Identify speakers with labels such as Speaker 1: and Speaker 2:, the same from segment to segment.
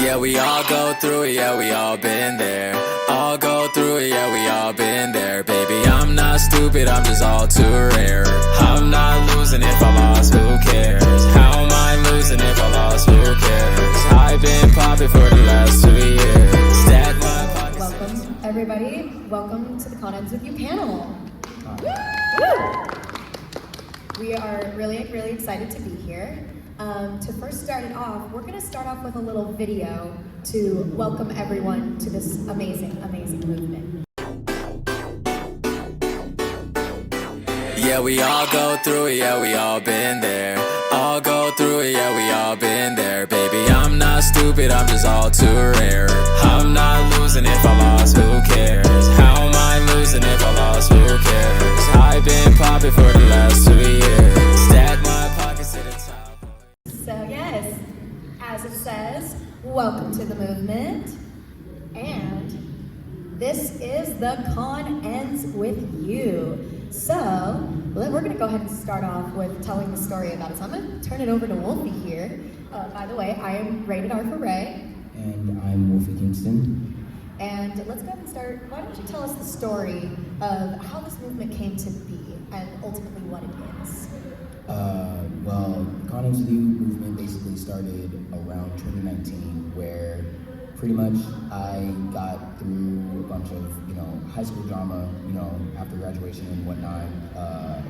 Speaker 1: Yeah, we all go through it, yeah, we all been there. All go through it, yeah, we all been there. Baby, I'm not stupid, I'm just all too rare. I'm not losing if I lost, who cares? How am I losing if I lost, who cares? I've been popping for the last 2 years. Stack my pockets.
Speaker 2: Welcome, everybody. Welcome to the Con Ends With You panel. Woo! We are really excited to be here. To first start it off, we're going to start off with a little video to welcome everyone to this amazing movement.
Speaker 1: Yeah, we all go through it, yeah, we all been there. All go through it, yeah, we all been there. Baby, I'm not stupid, I'm just all too rare. I'm not losing if I lost, who cares? How am I losing if I lost, who cares? I've been popping for the last 2 years. Stack my pockets to the top.
Speaker 2: So yes, as it says, welcome to the movement. And this is the Con Ends With You. So, we're going to go ahead and start off with telling the story about it. So I'm going to turn it over to Wolfie here. By the way, I am rated R for Ray.
Speaker 3: And I'm Wolfie Kingston.
Speaker 2: And let's go ahead and start. Why don't you tell us the story of how this movement came to be and ultimately what it is?
Speaker 3: Well, the Con Ends With You movement basically started around 2019, where pretty much I got through a bunch of, high school drama, after graduation and whatnot.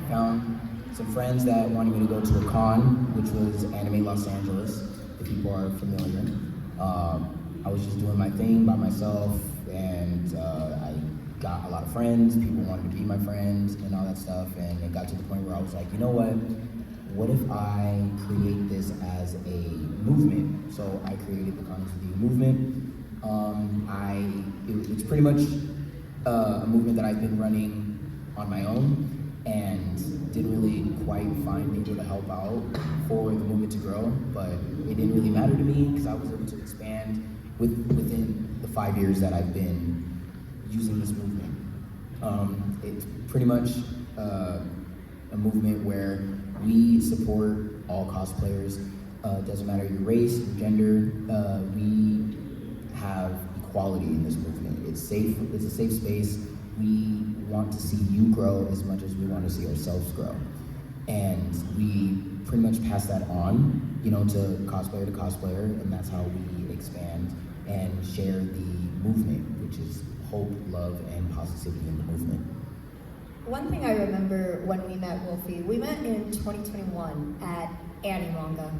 Speaker 3: Found some friends that wanted me to go to a con, which was Anime Los Angeles, if people are familiar. I was just doing my thing by myself, and I got a lot of friends. People wanted to be my friends and all that stuff, and it got to the point where I was like, you know what if I create this as a movement? So I created the Con Ends With You movement. It's pretty much a movement that I've been running on my own and didn't really quite find people to help out for the movement to grow, but it didn't really matter to me because I was able to expand within the 5 years that I've been using this movement. It's pretty much a movement where we support all cosplayers. Doesn't matter your race, your gender. We have equality in this movement. It's safe. It's a safe space. We want to see you grow as much as we want to see ourselves grow, and we pretty much pass that on, to cosplayer, and that's how we expand and share the movement, which is hope, love, and positivity in the movement.
Speaker 2: One thing I remember when we met Wolfie, we met in 2021 at Animanga,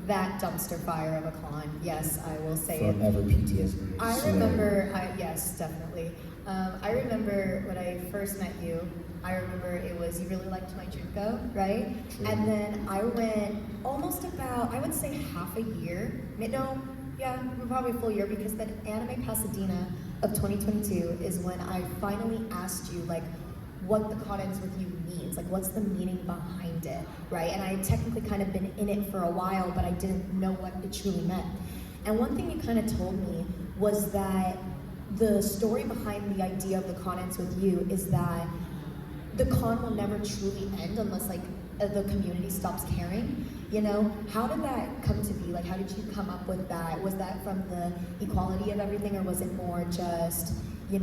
Speaker 2: that dumpster fire of a con. Yes, I will say it.
Speaker 3: Forever PTSD.
Speaker 2: I remember, yes, definitely. I remember when I first met you, I remember it was, you really liked my Junko, right?
Speaker 3: True.
Speaker 2: And then I went almost about, I would say half a year, probably a full year, because the Anime Pasadena of 2022 is when I finally asked you, what the Con Ends With You means, what's the meaning behind it, right? And I had technically kind of been in it for a while, but I didn't know what it truly meant. And one thing you kind of told me was that the story behind the idea of the Con Ends With You is that the con will never truly end unless the community stops caring. How did that come to be? How did you come up with that? Was that from the equality of everything, or was it more just, you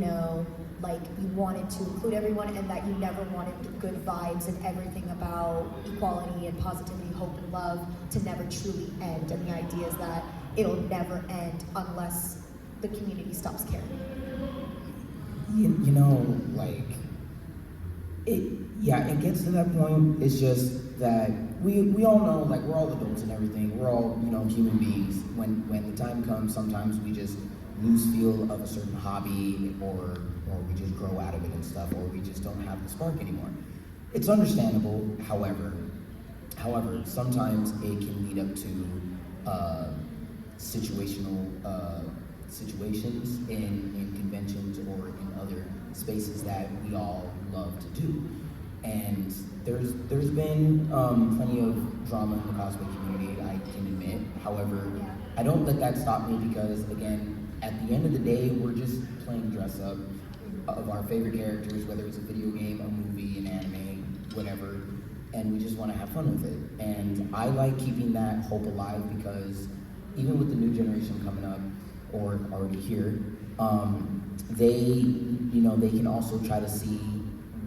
Speaker 2: wanted to include everyone and that you never wanted the good vibes and everything about equality and positivity, hope and love to never truly end, and the idea is that it'll never end unless the community stops caring?
Speaker 3: It gets to that point. It's just that we all know, we're all adults and everything. We're all, human beings. When the time comes, sometimes we just lose feel of a certain hobby, or we just grow out of it and stuff, or we just don't have the spark anymore. It's understandable, however, sometimes it can lead up to situations in conventions or in other spaces that we all love to do. And there's been plenty of drama in the cosplay community, I can admit. However, I don't let that stop me, because again, at the end of the day, we're just playing dress up of our favorite characters, whether it's a video game, a movie, an anime, whatever, and we just want to have fun with it. And I like keeping that hope alive, because even with the new generation coming up or already here, they, they can also try to see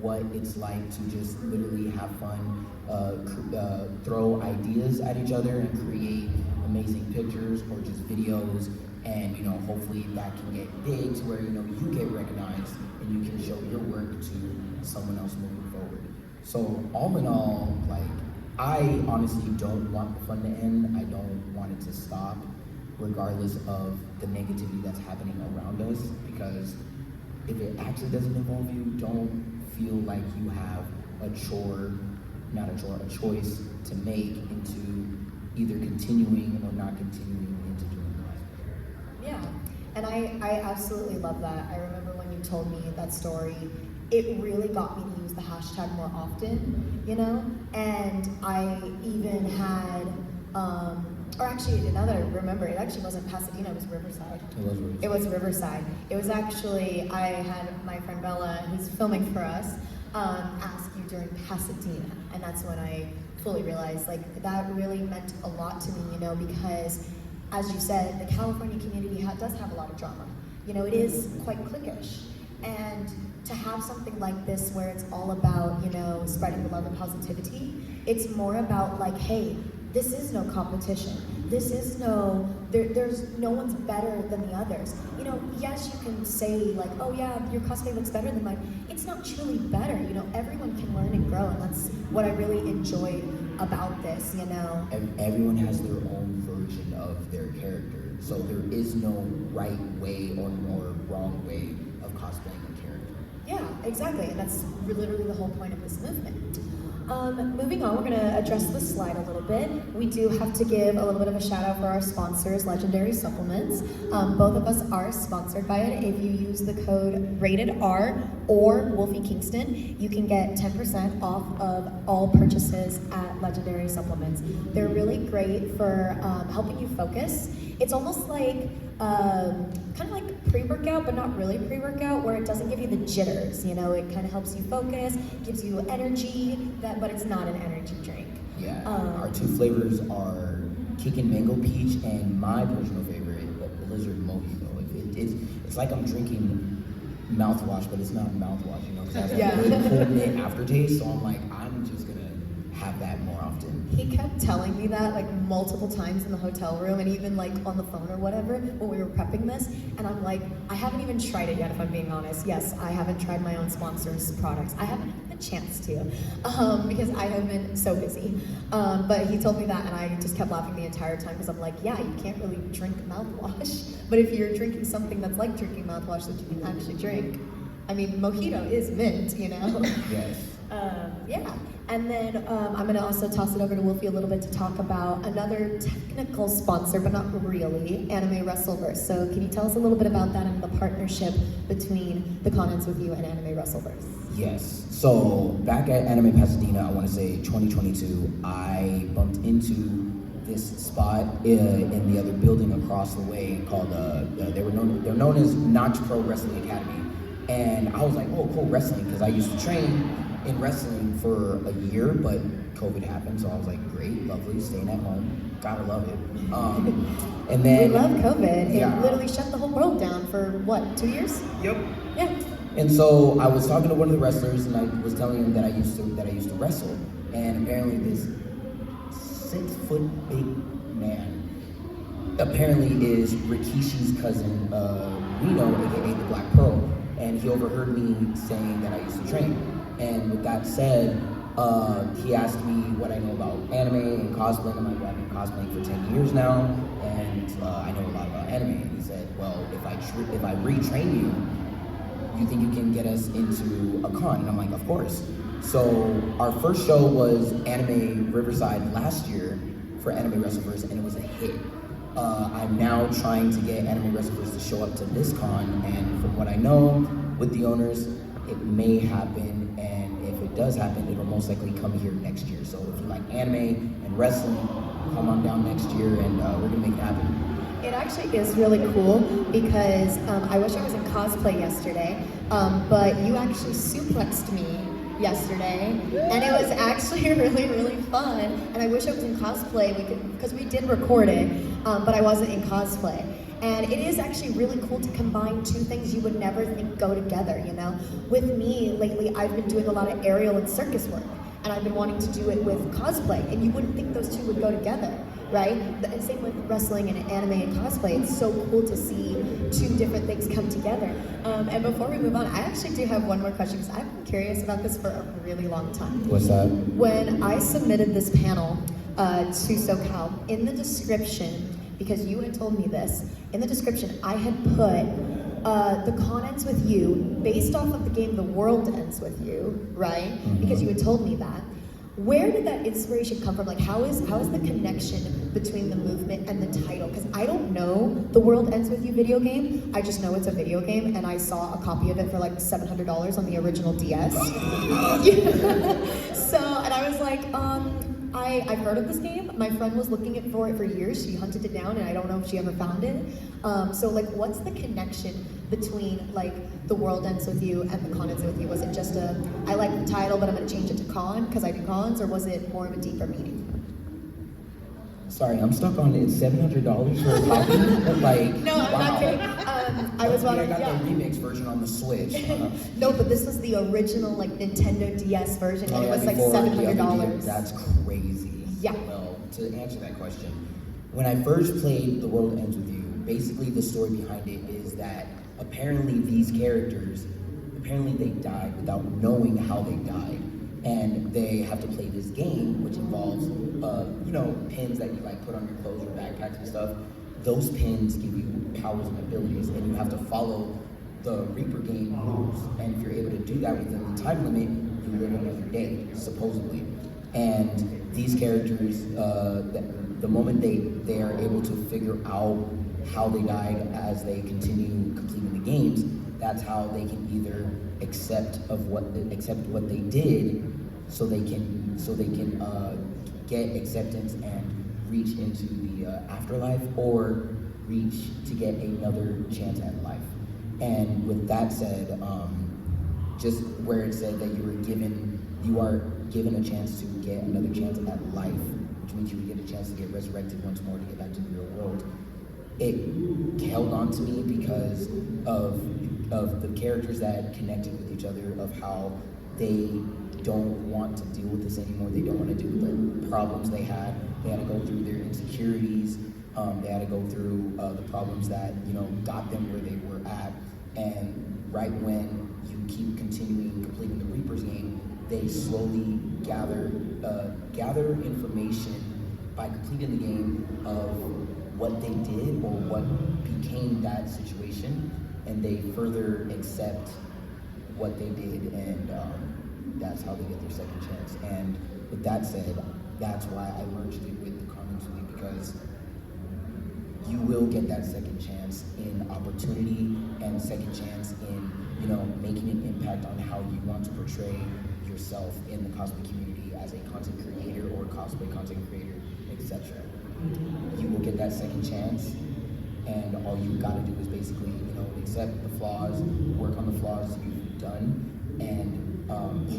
Speaker 3: what it's like to just literally have fun, throw ideas at each other and create amazing pictures or just videos, and hopefully that can get big to where you get recognized and you can show your work to someone else moving forward. So all in all, like, I honestly don't want the fun to end. I don't want it to stop, regardless of the negativity that's happening around us, because if it actually doesn't involve you, don't feel like you have a choice to make into either continuing or not continuing into doing cosplay.
Speaker 2: Yeah, and I absolutely love that. I remember when you told me that story, it really got me to use the hashtag more often, and I even had, or actually, now that I remember, it actually wasn't Pasadena, it was Riverside. It was Riverside. It was actually, I had my friend Bella, who's filming for us, ask you during Pasadena, and that's when I fully realized, like, that really meant a lot to me, because, as you said, the California community does have a lot of drama. It is quite cliquish, and to have something like this where it's all about, spreading the love and positivity, it's more about like, hey, this is no competition. This is there's no one's better than the others. Yes, you can say like, oh yeah, your cosplay looks better than mine. It's not truly better, everyone can learn and grow, and that's what I really enjoyed about this,
Speaker 3: Everyone has their own version of their character, so there is no right way or wrong way of cosplaying a character.
Speaker 2: Yeah, exactly, and that's literally the whole point of this movement. Moving on, we're going to address the slide a little bit. We do have to give a little bit of a shout out for our sponsors, Legendary Supplements. Both of us are sponsored by it. If you use the code RATEDR or Wolfie Kingston, you can get 10% off of all purchases at Legendary Supplements. They're really great for helping you focus. It's almost like kind of like pre-workout, but not really pre-workout, where it doesn't give you the jitters. It kind of helps you focus, gives you energy, but it's not an energy drink.
Speaker 3: Yeah, our two flavors are Kickin' Mango Peach and my personal favorite, Blizzard Mojito. It's like I'm drinking mouthwash, but it's not mouthwash, because it has a really cool mint aftertaste. So I'm like, I'm just gonna have that more often.
Speaker 2: He kept telling me that like multiple times in the hotel room, and even like on the phone or whatever when we were prepping this, and I'm like, I haven't even tried it yet, if I'm being honest. Yes, I haven't tried my own sponsors' products. I haven't had the chance to, because I have been so busy. But he told me that, and I just kept laughing the entire time, because I'm like, yeah, you can't really drink mouthwash, but if you're drinking something that's like drinking mouthwash that you can actually drink, I mean, mojito is mint,
Speaker 3: Yes.
Speaker 2: Yeah, and then I'm going to also toss it over to Wolfie a little bit to talk about another technical sponsor, but not really, Anime Wrestleverse. So can you tell us a little bit about that and the partnership between the Comments With You and Anime Wrestleverse?
Speaker 3: Yes, so back at Anime Pasadena, I want to say 2022, I bumped into this spot in the other building across the way called, they're known as Notch Pro Wrestling Academy. And I was like, oh, cool, wrestling, because I used to train in wrestling for a year, but COVID happened, so I was like, great, lovely, staying at home, gotta love it. And then
Speaker 2: we love COVID. It literally shut the whole world down for what, 2 years?
Speaker 3: Yep.
Speaker 2: Yeah.
Speaker 3: And so I was talking to one of the wrestlers, and I was telling him that I used to wrestle, and apparently this 6-foot big man apparently is Rikishi's cousin, Reno, aka the Black Pearl, and he overheard me saying that I used to train. And with that said, he asked me what I know about anime and cosplay. I'm like, well, I've been cosplaying for 10 years now, and I know a lot about anime. And he said, well, if I retrain you, you think you can get us into a con? And I'm like, of course. So our first show was Anime Riverside last year for Anime Wrestleverse, and it was a hit. I'm now trying to get Anime Wrestleverse to show up to this con, and from what I know with the owners, it may happen, and if it does happen, it'll most likely come here next year. So if you like anime and wrestling, come on down next year, and we're gonna make it happen.
Speaker 2: It actually is really cool because I wish I was in cosplay yesterday, but you actually suplexed me yesterday, and it was actually really, really fun. And I wish I was in cosplay, because we did record it, but I wasn't in cosplay. And it is actually really cool to combine two things you would never think go together, you know? With me, lately, I've been doing a lot of aerial and circus work, and I've been wanting to do it with cosplay, and you wouldn't think those two would go together, right? And same with wrestling and anime and cosplay. It's so cool to see two different things come together. And before we move on, I actually do have one more question, because I've been curious about this for a really long time.
Speaker 3: What's that?
Speaker 2: When I submitted this panel to SoCal, in the description, because you had told me this, in the description I had put the con ends with you based off of the game The World Ends With You, right?
Speaker 3: Mm-hmm.
Speaker 2: Because you had told me that. Where did that inspiration come from? Like, how is the connection between the movement and the title? Because I don't know The World Ends With You video game. I just know it's a video game, and I saw a copy of it for like $700 on the original DS. So, and I was like, I've heard of this game. My friend was looking for it for years. She hunted it down, and I don't know if she ever found it. So, like, what's the connection between, like, The World Ends With You and The Con Ends With You? Was it just I like the title, but I'm going to change it to con because I do cons, or was it more of a deeper meaning?
Speaker 3: Sorry, I'm stuck on it. $700 for a copy? Like,
Speaker 2: No, I'm not kidding. I was wondering,
Speaker 3: I got the remix version on the Switch.
Speaker 2: No, but this was the original, like, Nintendo DS version, and it was like
Speaker 3: before the other
Speaker 2: $700.
Speaker 3: game. That's crazy.
Speaker 2: Yeah.
Speaker 3: Well, to answer that question, when I first played The World Ends With You, basically the story behind it is that apparently these characters, they died without knowing how they died. And they have to play this game, which involves, pins that you like put on your clothes or backpacks and stuff. Those pins give you powers and abilities, and you have to follow the Reaper game rules. And if you're able to do that within the time limit, you live another day, supposedly. And these characters, the moment they are able to figure out how they died as they continue completing the games, that's how they can either accept what they did, so they can get acceptance and reach into the afterlife, or reach to get another chance at life. And with that said, just where it said that you are given a chance to get another chance at life, which means you would get a chance to get resurrected once more to get back to the real world. It held on to me because of the characters that connected with each other, of how they don't want to deal with this anymore. They don't want to deal with the problems they had. They had to go through their insecurities. They had to go through the problems that got them where they were at. And right when you keep continuing completing the Reaper's game, they slowly gather information by completing the game of what they did or what became that situation, and they further accept what they did, and that's how they get their second chance. And with that said, that's why I merged it with the Con Ends With You, because you will get that second chance in opportunity and second chance in making an impact on how you want to portray yourself in the cosplay community as a content creator or cosplay content creator, etc. You will get that second chance, and all you got to do is basically accept the flaws, work on the flaws you've done, and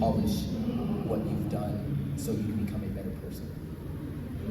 Speaker 3: polish what you've done so you can become a better person.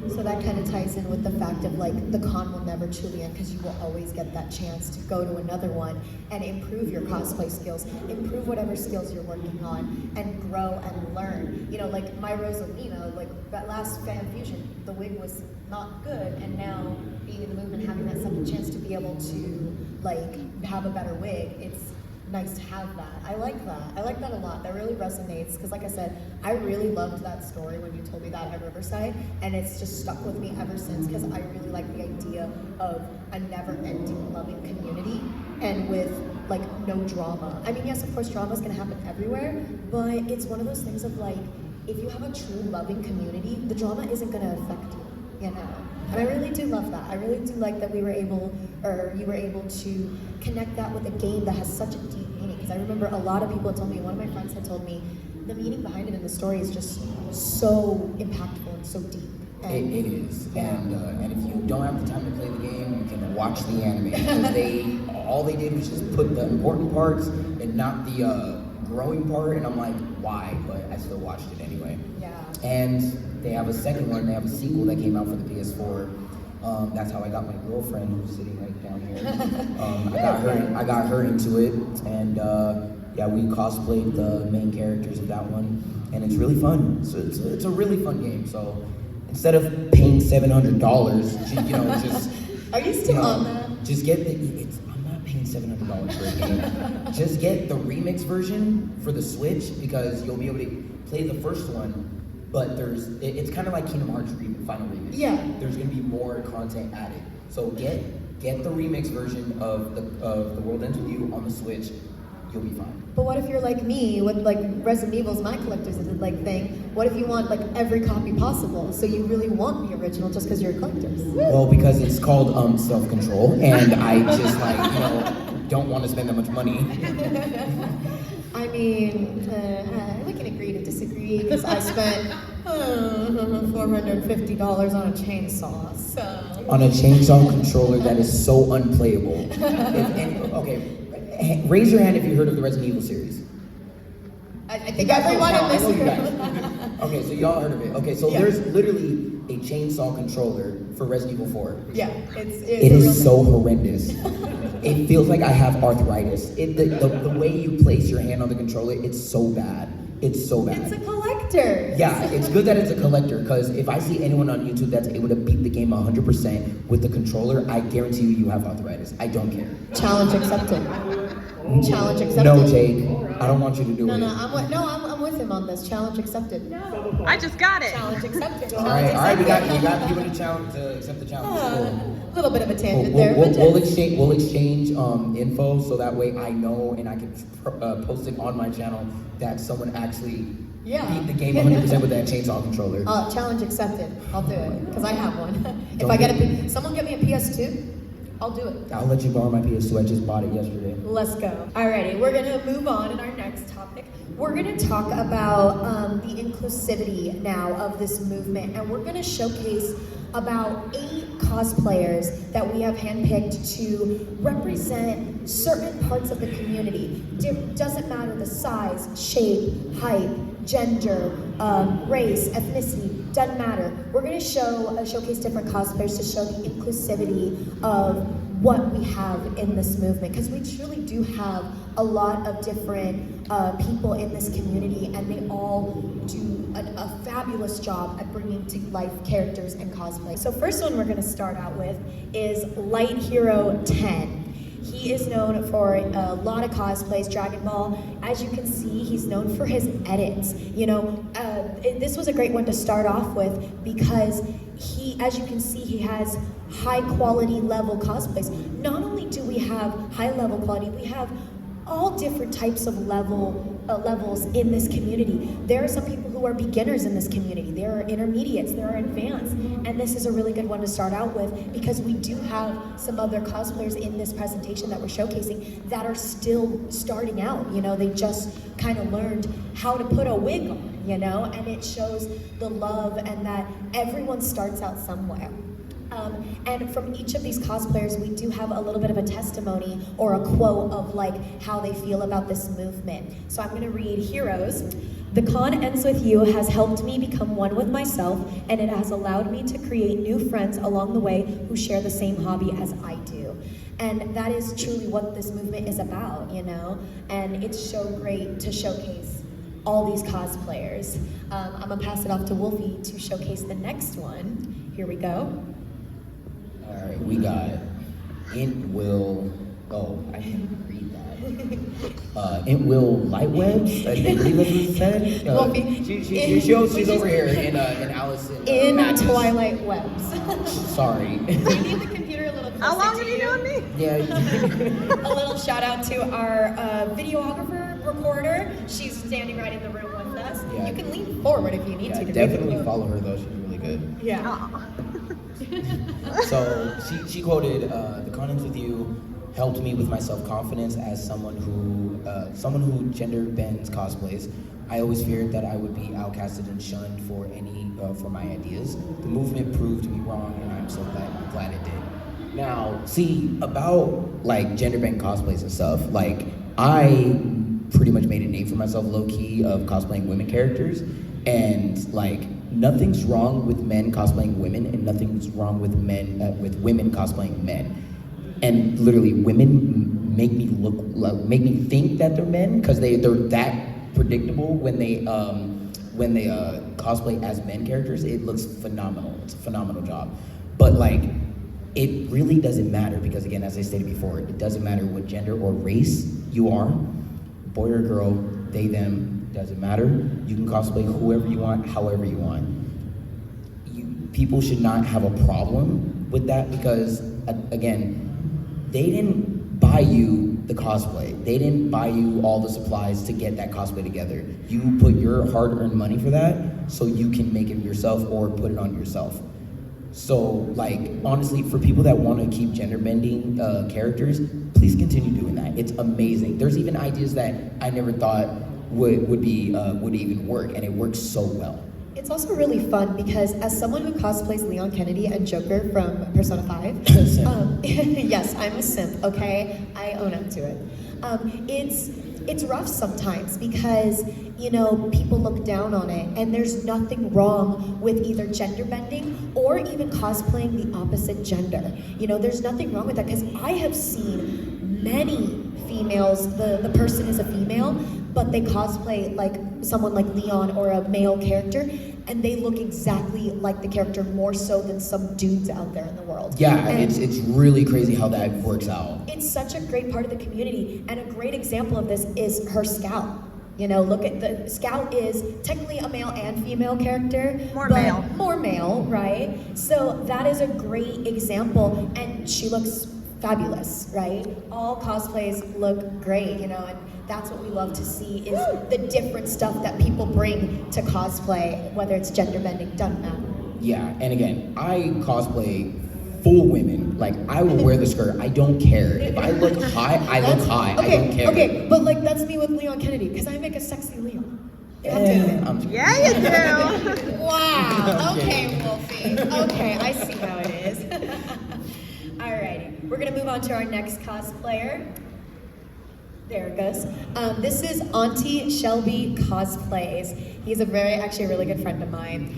Speaker 2: So that kind of ties in with the fact of, like, the con will never truly end, because you will always get that chance to go to another one and improve your cosplay skills, improve whatever skills you're working on, and grow and learn. Like my Rosalina, like that last Fan Fusion, the wig was not good, and now being in the movement, having that second chance to be able to, like, have a better wig, it's nice to have that. I like that a lot. That really resonates, because like I said, I really loved that story when you told me that at Riverside, and it's just stuck with me ever since, because I really like the idea of a never-ending loving community, and with, like, no drama. I mean, yes, of course, drama's gonna happen everywhere, but it's one of those things of, like, if you have a true loving community, the drama isn't gonna affect you, And I really do love that. I really do like that you were able to connect that with a game that has such a deep meaning. Because I remember a lot of people told me, one of my friends had told me, the meaning behind it in the story is just so impactful and so deep.
Speaker 3: And it is. And if you don't have the time to play the game, you can watch the anime. Because all they did was just put the important parts and not growing part, and I'm like, why? But I still watched it anyway.
Speaker 2: Yeah.
Speaker 3: And they have a second one. They have a sequel that came out for the PS4. That's how I got my girlfriend, who's sitting right down here. I got her into it, and yeah, we cosplayed the main characters of that one, and it's really fun. So it's a really fun game. So instead of paying $700, just
Speaker 2: Are you still on that?
Speaker 3: just get I'm not paying $700 for a game. Just get the remix version for the Switch, because you'll be able to play the first one. But it's kind of like Kingdom Hearts Final Remix.
Speaker 2: Yeah.
Speaker 3: There's gonna be more content added. So get the remix version of the World Ends With You on the Switch. You'll be fine.
Speaker 2: But what if you're like me, with like Resident Evil's my collector's like thing? What if you want like every copy possible? So you really want the original just because you're a collector's?
Speaker 3: Well, because it's called self-control, and I just don't want to spend that much money.
Speaker 2: I mean, we can agree to disagree, because I spent $450 on a chainsaw, so...
Speaker 3: On a chainsaw controller that is so unplayable. Okay, raise your hand if you heard of the Resident Evil series.
Speaker 2: I think everyone in this
Speaker 3: room. Okay, so y'all heard of it. Okay, so there's literally a chainsaw controller for Resident Evil 4.
Speaker 2: Yeah,
Speaker 3: it is so horrendous. It feels like I have arthritis. The way you place your hand on the controller, it's so bad. It's so bad.
Speaker 2: It's a collector.
Speaker 3: Yeah, it's good that it's a collector, because if I see anyone on YouTube that's able to beat the game 100% with the controller, I guarantee you have arthritis. I don't care.
Speaker 2: Challenge accepted. Challenge accepted.
Speaker 3: No, Jake. I don't want you to do it.
Speaker 2: I'm with him on this. Challenge accepted. No.
Speaker 4: I just got it.
Speaker 2: Challenge accepted.
Speaker 3: All right, we got people to accept the challenge.
Speaker 2: A little bit of a tangent
Speaker 3: We'll exchange info, so that way I know and I can post it on my channel that someone actually beat the game 100% with that chainsaw controller.
Speaker 2: Challenge accepted. I'll do it, because I have one. Someone get me a PS2, I'll do it.
Speaker 3: I'll let you borrow my PS2. I just bought it yesterday.
Speaker 2: Let's go. Alrighty, we're gonna move on in our next topic. We're gonna talk about the inclusivity now of this movement, and we're gonna showcase about 8 cosplayers that we have handpicked to represent certain parts of the community. Doesn't matter the size, shape, height, gender, race, ethnicity, doesn't matter. We're going to showcase different cosplayers to show the inclusivity of what we have in this movement, because we truly do have a lot of different people in this community, and they all do a fabulous job at bringing to life characters and cosplay. So first one we're going to start out with is Light Hero 10. He is known for a lot of cosplays, Dragon Ball. As you can see, he's known for his edits. This was a great one to start off with, because as you can see, he has high quality level cosplays. Not only do we have high level quality, we have all different types of levels in this community. There are some people who are beginners in this community. There are intermediates, there are advanced, and this is a really good one to start out with, because we do have some other cosplayers in this presentation that we're showcasing that are still starting out. They just kind of learned how to put a wig on, and it shows the love and that everyone starts out somewhere. And from each of these cosplayers, we do have a little bit of a testimony or a quote of how they feel about this movement. So I'm gonna read Heroes. The con ends with you has helped me become one with myself, and it has allowed me to create new friends along the way who share the same hobby as I do. And that is truly what this movement is about, and it's so great to showcase all these cosplayers. I'm gonna pass it off to Wolfie to showcase the next one. Here we go.
Speaker 3: All right, we got Int Will. Oh, I can't read that. Int Will Lightwebs. I believe that's what it said.
Speaker 2: Wolfie.
Speaker 3: She's over here in Allison.
Speaker 2: In
Speaker 3: Madness.
Speaker 2: Twilight Webs.
Speaker 3: Sorry.
Speaker 2: You need the computer a little closer.
Speaker 4: How long have you known me?
Speaker 3: Yeah.
Speaker 2: A little shout out to our videographer, recorder. She's standing right in the room with us.
Speaker 3: Yeah.
Speaker 2: You can lean forward if you need to.
Speaker 3: Definitely follow her though. She's really good.
Speaker 2: Yeah.
Speaker 3: So she quoted, "The con with you helped me with my self-confidence as someone who gender bends cosplays. I always feared that I would be outcasted and shunned for my ideas. The movement proved me wrong, and I'm so glad it did." Now, see, about gender bend cosplays and stuff, I pretty much made a name for myself low-key of cosplaying women characters, and like nothing's wrong with men cosplaying women, and nothing's wrong with women cosplaying men. And literally, women make me think that they're men because they're that predictable when they cosplay as men characters. It looks phenomenal. It's a phenomenal job. But like, it really doesn't matter because, again, as I stated before, it doesn't matter what gender or race you are, boy or girl, they, them, doesn't matter. You can cosplay whoever you want, however you want. People should not have a problem with that because, again, they didn't buy you the cosplay. They didn't buy you all the supplies to get that cosplay together. You put your hard-earned money for that so you can make it yourself or put it on yourself. So, like, honestly, for people that want to keep gender-bending characters, please continue doing that. It's amazing. There's even ideas that I never thought would even work, and it works so well.
Speaker 2: It's also really fun because as someone who cosplays Leon Kennedy and Joker from Persona 5, yes, I'm a simp, okay? I own up to it. It's rough sometimes because, you know, people look down on it, and there's nothing wrong with either gender bending or even cosplaying the opposite gender. You know, there's nothing wrong with that because I have seen many females, the person is a female, but they cosplay like someone like Leon or a male character, and they look exactly like the character more so than some dudes out there in the world.
Speaker 3: Yeah, and it's really crazy how that works out.
Speaker 2: It's such a great part of the community, and a great example of this is her Scout. You know, look at the Scout is technically a male and female character.
Speaker 4: More
Speaker 2: male, right? So that is a great example, and she looks fabulous, right? All cosplays look great, you know, and that's what we love to see is the different stuff that people bring to cosplay, whether it's gender bending, doesn't matter.
Speaker 3: Yeah, and again, I cosplay full women. Like, I will wear the skirt. I don't care. If I look high, I look high.
Speaker 2: Okay,
Speaker 3: I don't care.
Speaker 2: Okay, but like that's me with Leon Kennedy, because I make a sexy Leon.
Speaker 4: Yeah, you do.
Speaker 2: Wow. Okay, Wolfie. Okay, I see how it is. Alrighty, we're gonna move on to our next cosplayer. There it goes. This is Auntie Shelby Cosplays. He's actually a really good friend of mine.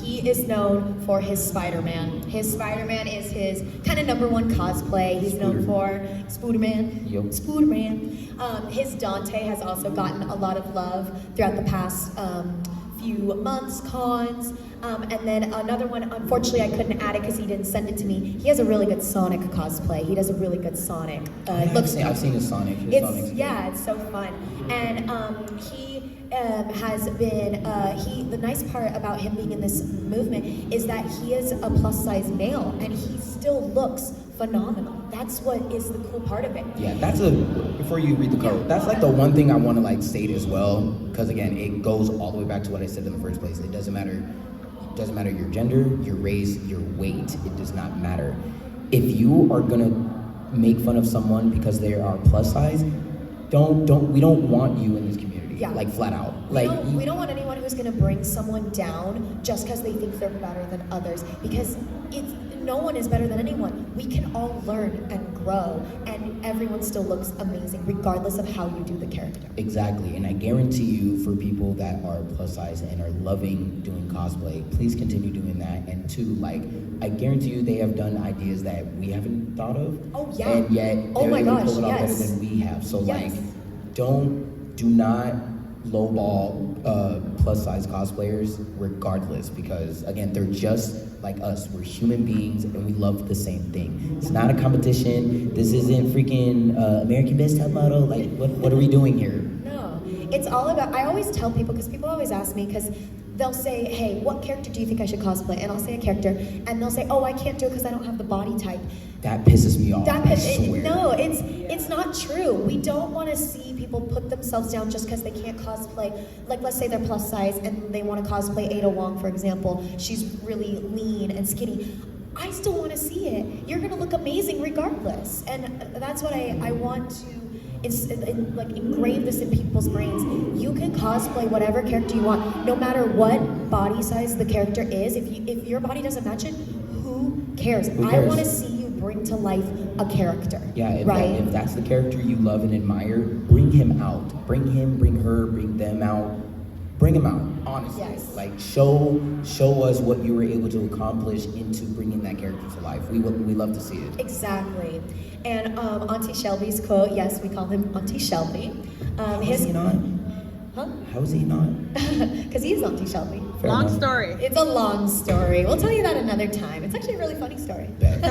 Speaker 2: He is known for his Spider-Man. His Spider-Man is his kind of #1 cosplay. He's known for Spooderman.
Speaker 3: Yep.
Speaker 2: Spooderman. His Dante has also gotten a lot of love throughout the past few months, cons. And then another one, unfortunately I couldn't add it because he didn't send it to me. He has a really good Sonic cosplay. He does a really good Sonic.
Speaker 3: I've seen his Sonic.
Speaker 2: It's so fun. And he has been, the nice part about him being in this movement is that he is a plus size male and he still looks phenomenal. That's what is the cool part of it.
Speaker 3: Yeah, before you read the code, that's like the one thing I want to like state as well, because again, it goes all the way back to what I said in the first place. It doesn't matter your gender, your race, your weight. It does not matter. If you are gonna make fun of someone because they are plus size, we don't want you in this community.
Speaker 2: Yeah.
Speaker 3: Like flat out.
Speaker 2: We don't want anyone who's gonna bring someone down just because they think they're better than others, because no one is better than anyone. We can all learn and grow, and everyone still looks amazing regardless of how you do the character.
Speaker 3: Exactly, and I guarantee you, for people that are plus size and are loving doing cosplay, please continue doing that. And two, like, I guarantee you they have done ideas that we haven't thought of.
Speaker 2: Oh yeah.
Speaker 3: And yet they're able to pull it off better
Speaker 2: yes.
Speaker 3: than we have. So
Speaker 2: Yes.
Speaker 3: like, do not lowball plus size cosplayers regardless, because again, they're just like us. We're human beings and we love the same thing. It's not a competition. This isn't freaking American Best Top Model. Like, what are we doing here?
Speaker 2: No, it's all about, I always tell people, because people always ask me, because they'll say, hey, what character do you think I should cosplay? And I'll say a character, and they'll say, oh, I can't do it because I don't have the body type.
Speaker 3: That pisses me off. I swear.
Speaker 2: No, it's not true. We don't want to see people put themselves down just because they can't cosplay. Like, let's say they're plus size and they want to cosplay Ada Wong, for example. She's really lean and skinny. I still want to see it. You're going to look amazing regardless. And that's what I want to engrave this in people's brains. You can cosplay whatever character you want, no matter what body size the character is. If your body doesn't match it, who cares? I want to see you bring to life a character.
Speaker 3: Yeah,
Speaker 2: right?
Speaker 3: If that's the character you love and admire, bring him out. Bring him, bring her, bring them out. Bring them out, honestly.
Speaker 2: Yes.
Speaker 3: Like, show us what you were able to accomplish into bringing that character to life. We love to see it.
Speaker 2: Exactly. And Auntie Shelby's quote, yes, we call him Auntie Shelby.
Speaker 3: How is he not?
Speaker 2: Huh?
Speaker 3: How is he not?
Speaker 2: Because he is Auntie Shelby.
Speaker 3: Fair
Speaker 4: Long
Speaker 3: enough.
Speaker 4: story.
Speaker 2: It's a long story. We'll tell you that another time. It's actually a really funny story.
Speaker 3: Bet.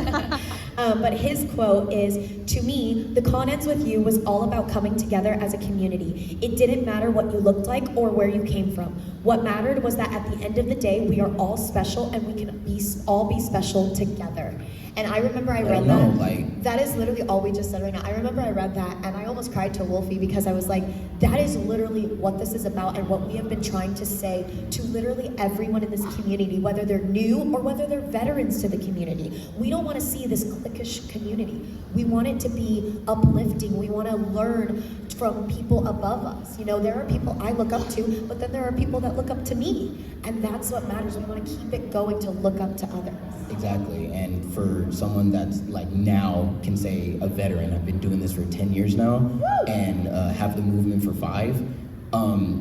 Speaker 2: But his quote is, "To me, the con ends with you was all about coming together as a community. It didn't matter what you looked like or where you came from. What mattered was that at the end of the day, we are all special and we can all be special together." And I remember I read that. That is literally all we just said right now. I remember I read that and I almost cried to Wolfie because I was like, that is literally what this is about and what we have been trying to say to literally everyone in this community, whether they're new or whether they're veterans to the community. We don't want to see this cliquish community. We want it to be uplifting. We want to learn from people above us. You know, there are people I look up to, but then there are people that look up to me. And that's what matters. We want to keep it going to look up to others.
Speaker 3: Exactly, and for someone that's like now can say a veteran, I've been doing this for 10 years now, and have the movement for 5.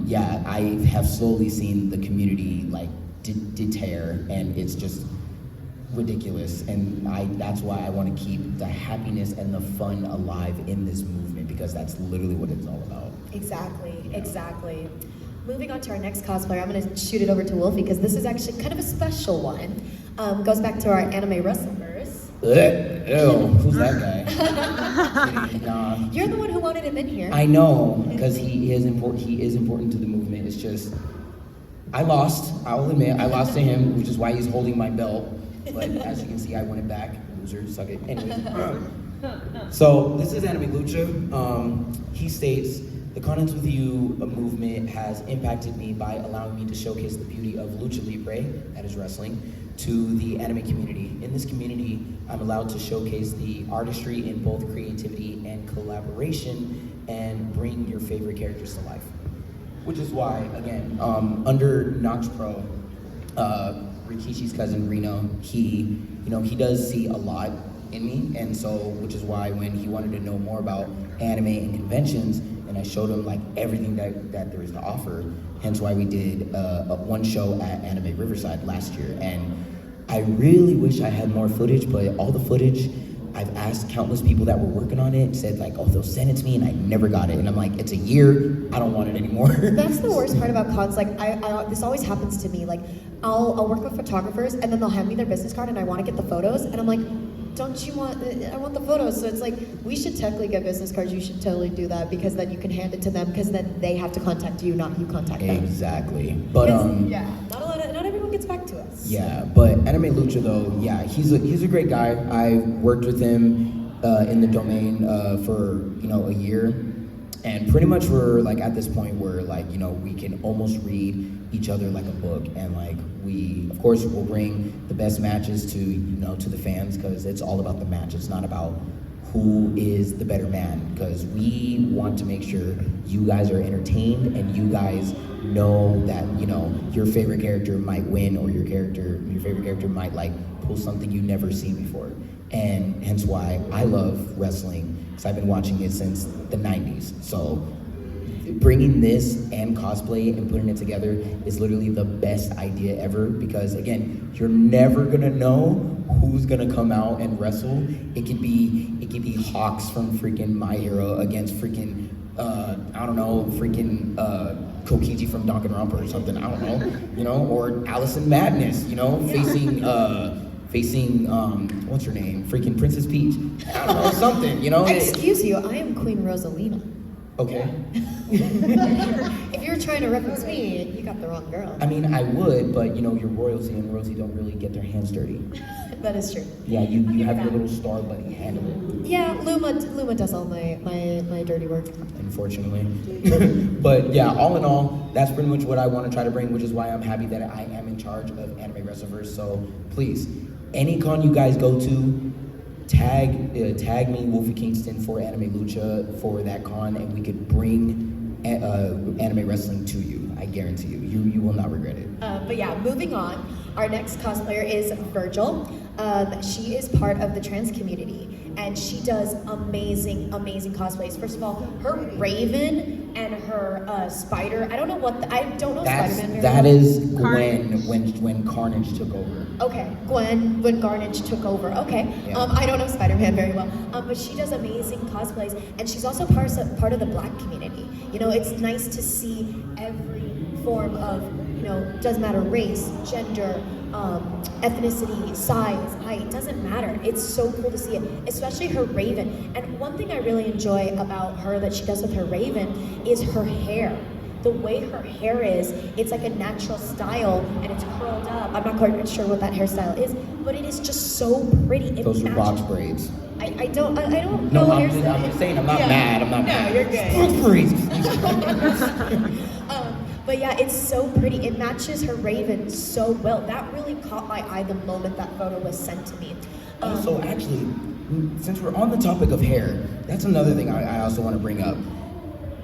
Speaker 3: Yeah, I have slowly seen the community like deter, and it's just ridiculous. And that's why I want to keep the happiness and the fun alive in this movement, because that's literally what it's all about.
Speaker 2: Exactly, exactly. Moving on to our next cosplayer, I'm going to shoot it over to Wolfie because this is actually kind of a special one. Goes back to our anime wrestlers.
Speaker 3: Ew, who's that guy? Nah.
Speaker 2: You're the one who wanted him in here.
Speaker 3: I know, because he is important to the movement. It's just, I lost. I'll admit, I lost to him, which is why he's holding my belt. But as you can see, I won it back. Loser, suck it. Anyways, so this is Anime Lucha. He states, "The Con With You movement has impacted me by allowing me to showcase the beauty of Lucha Libre, that is wrestling, to the anime community. In this community, I'm allowed to showcase the artistry in both creativity and collaboration and bring your favorite characters to life." Which is why, again, under Nox Pro, Rikishi's cousin Reno, he does see a lot in me, and so, which is why when he wanted to know more about anime and conventions, and I showed him like everything that there is to offer, hence why we did one show at Anime Riverside last year. And I really wish I had more footage, but all the footage, I've asked countless people that were working on it, said like, oh, they'll send it to me, and I never got it. And I'm like, it's a year, I don't want it anymore.
Speaker 2: That's the worst part about cons. Like, this always happens to me. Like, I'll work with photographers, and then they'll hand me their business card, and I want to get the photos, and I'm like, don't you want, I want the photos. So it's like, we should technically get business cards. You should totally do that, because then you can hand it to them, because then they have to contact you, not you contact them.
Speaker 3: Exactly. But
Speaker 2: yeah, not everyone gets back to us.
Speaker 3: Yeah, but Anime Lucha though, yeah, he's a great guy. I worked with him in the domain for a year, and pretty much we're like at this point where like we can almost read each other like a book, and like we of course will bring the best matches to to the fans, because it's all about the match. It's not about who is the better man, because we want to make sure you guys are entertained and you guys know that your favorite character might win, or your favorite character might like pull something you never seen before. And hence why I love wrestling, because I've been watching it since the 90s. So bringing this and cosplay and putting it together is literally the best idea ever, because again, you're never gonna know who's gonna come out and wrestle. It could be Hawks from freaking My Hero against freaking Kokiji from Danganronpa or something, I don't know, or Allison Madness, facing what's her name? Freaking Princess Peach. I don't know, something,
Speaker 2: Excuse you, I am Queen Rosalina.
Speaker 3: Okay.
Speaker 2: If you're trying to reference me, you got the wrong girl.
Speaker 3: I mean, I would, but you're royalty, and royalty don't really get their hands dirty.
Speaker 2: That is true.
Speaker 3: Yeah, you have your little star buddy, handle it.
Speaker 2: Yeah, Luma does all my dirty work.
Speaker 3: Unfortunately. But yeah, all in all, that's pretty much what I want to try to bring, which is why I'm happy that I am in charge of Anime Wrestleverse. So please, any con you guys go to, tag me, Wolfie Kingston, for Anime Lucha for that con, and we could bring anime wrestling to you. I guarantee you will not regret it.
Speaker 2: But yeah, moving on. Our next cosplayer is Virgil. She is part of the trans community, and she does amazing cosplays. First of all, her Raven and her Spider. I don't know Spider-Man.
Speaker 3: That is Gwen when Carnage took over.
Speaker 2: Okay, Gwen when Carnage took over. Okay,
Speaker 3: Yeah.
Speaker 2: I don't know Spider-Man very well, but she does amazing cosplays, and she's also part of the Black community. You know, it's nice to see every form of, you know, doesn't matter race, gender, ethnicity, size, height, doesn't matter. It's so cool to see it, especially her Raven. And one thing I really enjoy about her that she does with her Raven is her hair. The way her hair is, it's like a natural style and it's curled up. I'm not quite sure what that hairstyle is, but it is just so pretty.
Speaker 3: Those are box braids.
Speaker 2: I don't know
Speaker 3: No, I'm
Speaker 2: hairstyle.
Speaker 3: just saying I'm not mad. I'm not mad.
Speaker 2: No, you're good.
Speaker 3: Box braids.
Speaker 2: But yeah, it's so pretty. It matches her Raven so well. That really caught my eye the moment that photo was sent to me.
Speaker 3: Also, actually, since we're on the topic of hair, that's another thing I also want to bring up.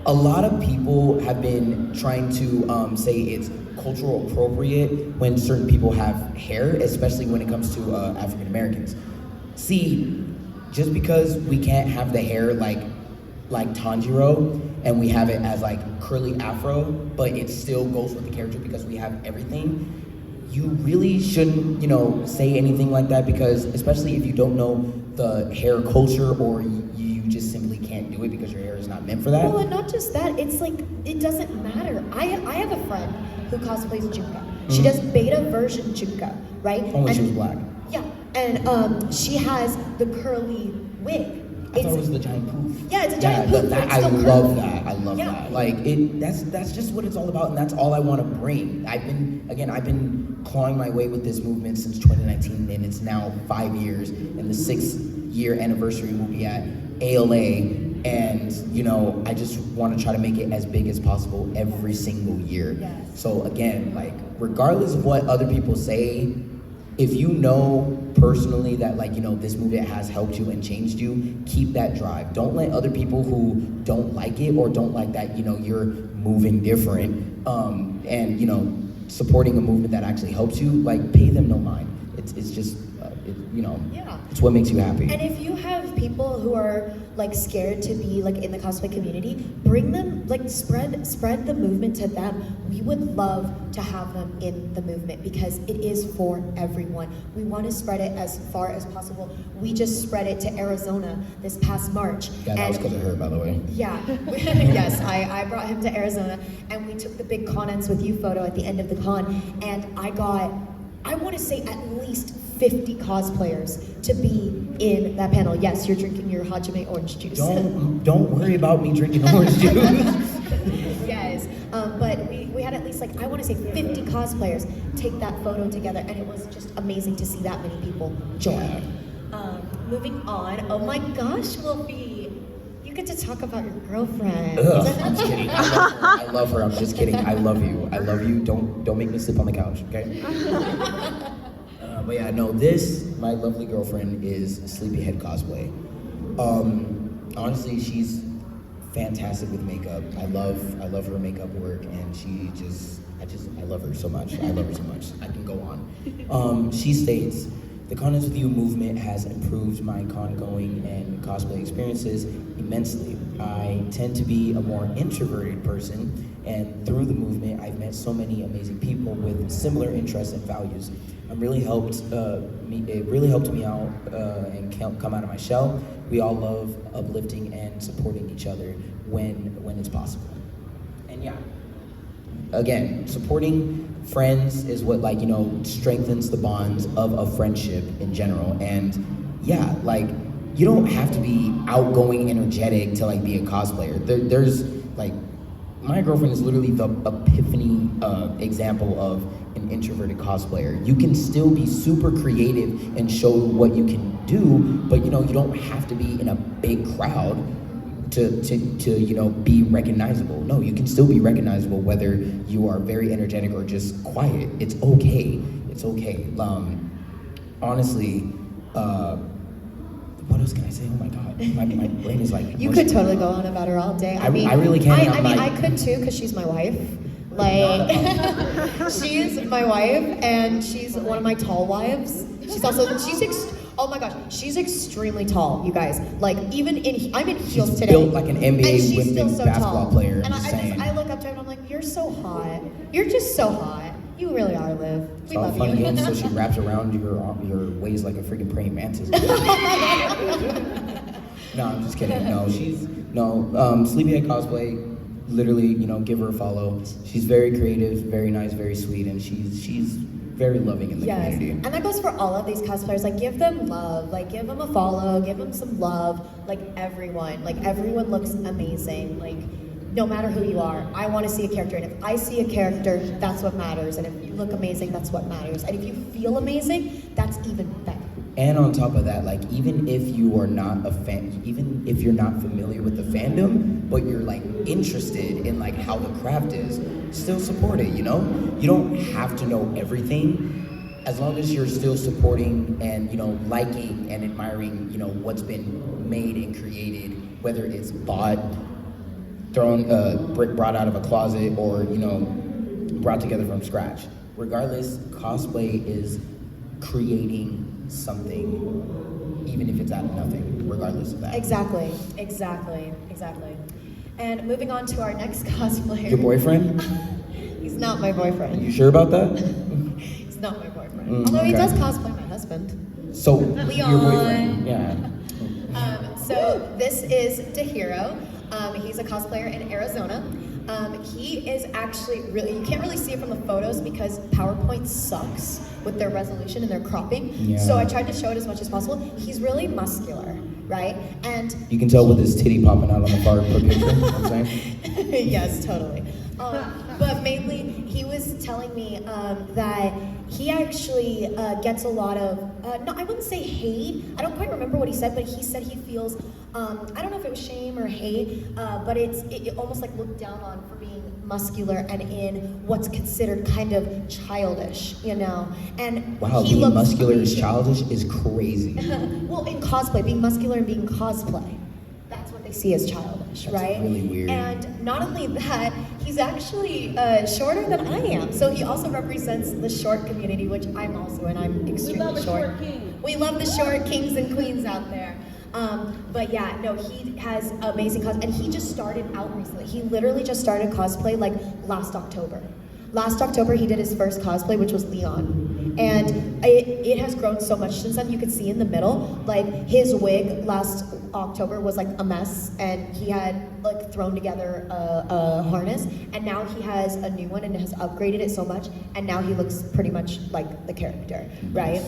Speaker 3: A lot of people have been trying to say it's cultural appropriate when certain people have hair, especially when it comes to African Americans. See, just because we can't have the hair like Tanjiro, and we have it as like curly afro, but it still goes with the character because we have everything, you really shouldn't, you know, say anything like that, because especially if you don't know the hair culture, or you just simply can't do it because your hair is not meant for that.
Speaker 2: Well, and not just that, it's like, it doesn't matter. I have a friend who cosplays Junko. She does beta version Junko, right?
Speaker 3: Only she was black.
Speaker 2: Yeah, and she has the curly wig.
Speaker 3: I thought it was the giant poof.
Speaker 2: Yeah, it's a giant poof. But it's
Speaker 3: I
Speaker 2: still
Speaker 3: love
Speaker 2: curly.
Speaker 3: that. I love
Speaker 2: Yeah.
Speaker 3: that. Like that's just what it's all about, and that's all I want to bring. I've been clawing my way with this movement since 2019, and it's now 5 years, and the 6th-year anniversary will be at ALA, and you know, I just want to try to make it as big as possible every single year.
Speaker 2: Yes.
Speaker 3: So again, like regardless of what other people say, if you know personally that, like, you know, this movement has helped you and changed you, keep that drive. Don't let other people who don't like it or don't like that, you know, you're moving different, and, you know, supporting a movement that actually helps you, like, pay them no mind. It's just, you know,
Speaker 2: Yeah.
Speaker 3: it's what makes you happy.
Speaker 2: And if you have people who are like scared to be like in the cosplay community, bring them, like spread the movement to them. We would love to have them in the movement because it is for everyone. We want to spread it as far as possible. We just spread it to Arizona this past March.
Speaker 3: Yeah, that was because of her, by the way.
Speaker 2: Yeah, yes, I brought him to Arizona, and we took the big Con Ends with You photo at the end of the con, and I want to say at least 50 cosplayers to be in that panel. Yes, you're drinking your Hajime orange juice.
Speaker 3: Don't worry about me drinking orange juice.
Speaker 2: Yes, but we had at least, like, I want to say 50 cosplayers take that photo together, and it was just amazing to see that many people join. Moving on, oh my gosh, Wolfie, you get to talk about your girlfriend.
Speaker 3: Ugh, I'm just kidding. I love her. I'm just kidding. I love you. I love you. Don't make me sleep on the couch, okay? But yeah, no, my lovely girlfriend is Sleepyhead Cosplay. Honestly, she's fantastic with makeup. I love her makeup work, and I love her so much. I love her so much. I can go on. She states, the Con Ends with You movement has improved my con-going and cosplay experiences immensely. I tend to be a more introverted person, and through the movement, I've met so many amazing people with similar interests and values. It really helped me out and come out of my shell. We all love uplifting and supporting each other when it's possible. And yeah, again, supporting friends is what, like, you know, strengthens the bonds of a friendship in general. And yeah, like, you don't have to be outgoing, energetic to like be a cosplayer. There's like, my girlfriend is literally the epiphany example of an introverted cosplayer. You can still be super creative and show what you can do, but you know, you don't have to be in a big crowd to you know, be recognizable. No, you can still be recognizable whether you are very energetic or just quiet. It's okay. It's okay. Honestly, what else can I say? Oh my God, my brain is like.
Speaker 2: You could totally go on about her all day.
Speaker 3: I really can.
Speaker 2: I could too, because she's my wife. Like, she's my wife, and she's one of my tall wives. Oh my gosh, she's extremely tall, you guys. Like even I'm in heels
Speaker 3: She's
Speaker 2: today.
Speaker 3: built like an NBA
Speaker 2: and she's
Speaker 3: women's
Speaker 2: still so
Speaker 3: basketball
Speaker 2: tall.
Speaker 3: player.
Speaker 2: And
Speaker 3: I'm just saying.
Speaker 2: I look up to her and I'm like, you're so hot. You're just so hot. You really are, Liv. We
Speaker 3: It's all
Speaker 2: love
Speaker 3: fun
Speaker 2: you.
Speaker 3: and games, so she wraps around your waist like a freaking praying mantis. No, I'm just kidding. No, Sleepyhead Cosplay. Literally, give her a follow. She's very creative, very nice, very sweet, and she's very loving in the community.
Speaker 2: And that goes for all of these cosplayers. Like, give them love. Like, give them a follow. Give them some love. Like, everyone. Like, everyone looks amazing. Like, no matter who you are, I want to see a character. And if I see a character, that's what matters. And if you look amazing, that's what matters. And if you feel amazing, that's even better.
Speaker 3: And on top of that, like, even if you are not a fan, even if you're not familiar with the fandom, but you're like interested in like how the craft is, still support it, You don't have to know everything, as long as you're still supporting and, liking and admiring, what's been made and created, whether it's bought, brought out of a closet, or, brought together from scratch. Regardless, cosplay is creating something, even if it's out of nothing, regardless of that.
Speaker 2: Exactly. And moving on to our next cosplayer.
Speaker 3: Your boyfriend?
Speaker 2: He's not my boyfriend.
Speaker 3: You sure about that?
Speaker 2: He's not my boyfriend. Although he does cosplay my husband.
Speaker 3: So,
Speaker 2: Leon.
Speaker 3: your boyfriend? Yeah.
Speaker 2: So this is Tahiro. He's a cosplayer in Arizona. He is actually you can't really see it from the photos because PowerPoint sucks with their resolution and their cropping.
Speaker 3: Yeah.
Speaker 2: So I tried to show it as much as possible. He's really muscular, right? And
Speaker 3: You can tell with his titty popping out on the far picture, you know what I'm saying?
Speaker 2: yes, totally. But mainly, he was telling me that he actually gets a lot of, no, I wouldn't say hate. I don't quite remember what he said, but he said he feels, I don't know if it was shame or hate, but it almost like looked down on for being muscular and in what's considered kind of childish, And
Speaker 3: Wow,
Speaker 2: he
Speaker 3: being
Speaker 2: looks
Speaker 3: muscular is
Speaker 2: amazing.
Speaker 3: childish is crazy.
Speaker 2: Well, in cosplay, being muscular and being cosplay, that's what they see as childish,
Speaker 3: That's
Speaker 2: right?
Speaker 3: really weird.
Speaker 2: And not only that, he's actually shorter than I am. So he also represents the short community, which I'm also, and I'm extremely short. We love the short kings and queens out there. But yeah, no, he has amazing cosplay, and he just started out recently. He literally just started cosplay like last October. Last October, he did his first cosplay, which was Leon. And it has grown so much since then. You could see in the middle, like his wig last October was like a mess, and he had like thrown together a harness, and now he has a new one and has upgraded it so much, and now he looks pretty much like the character, right?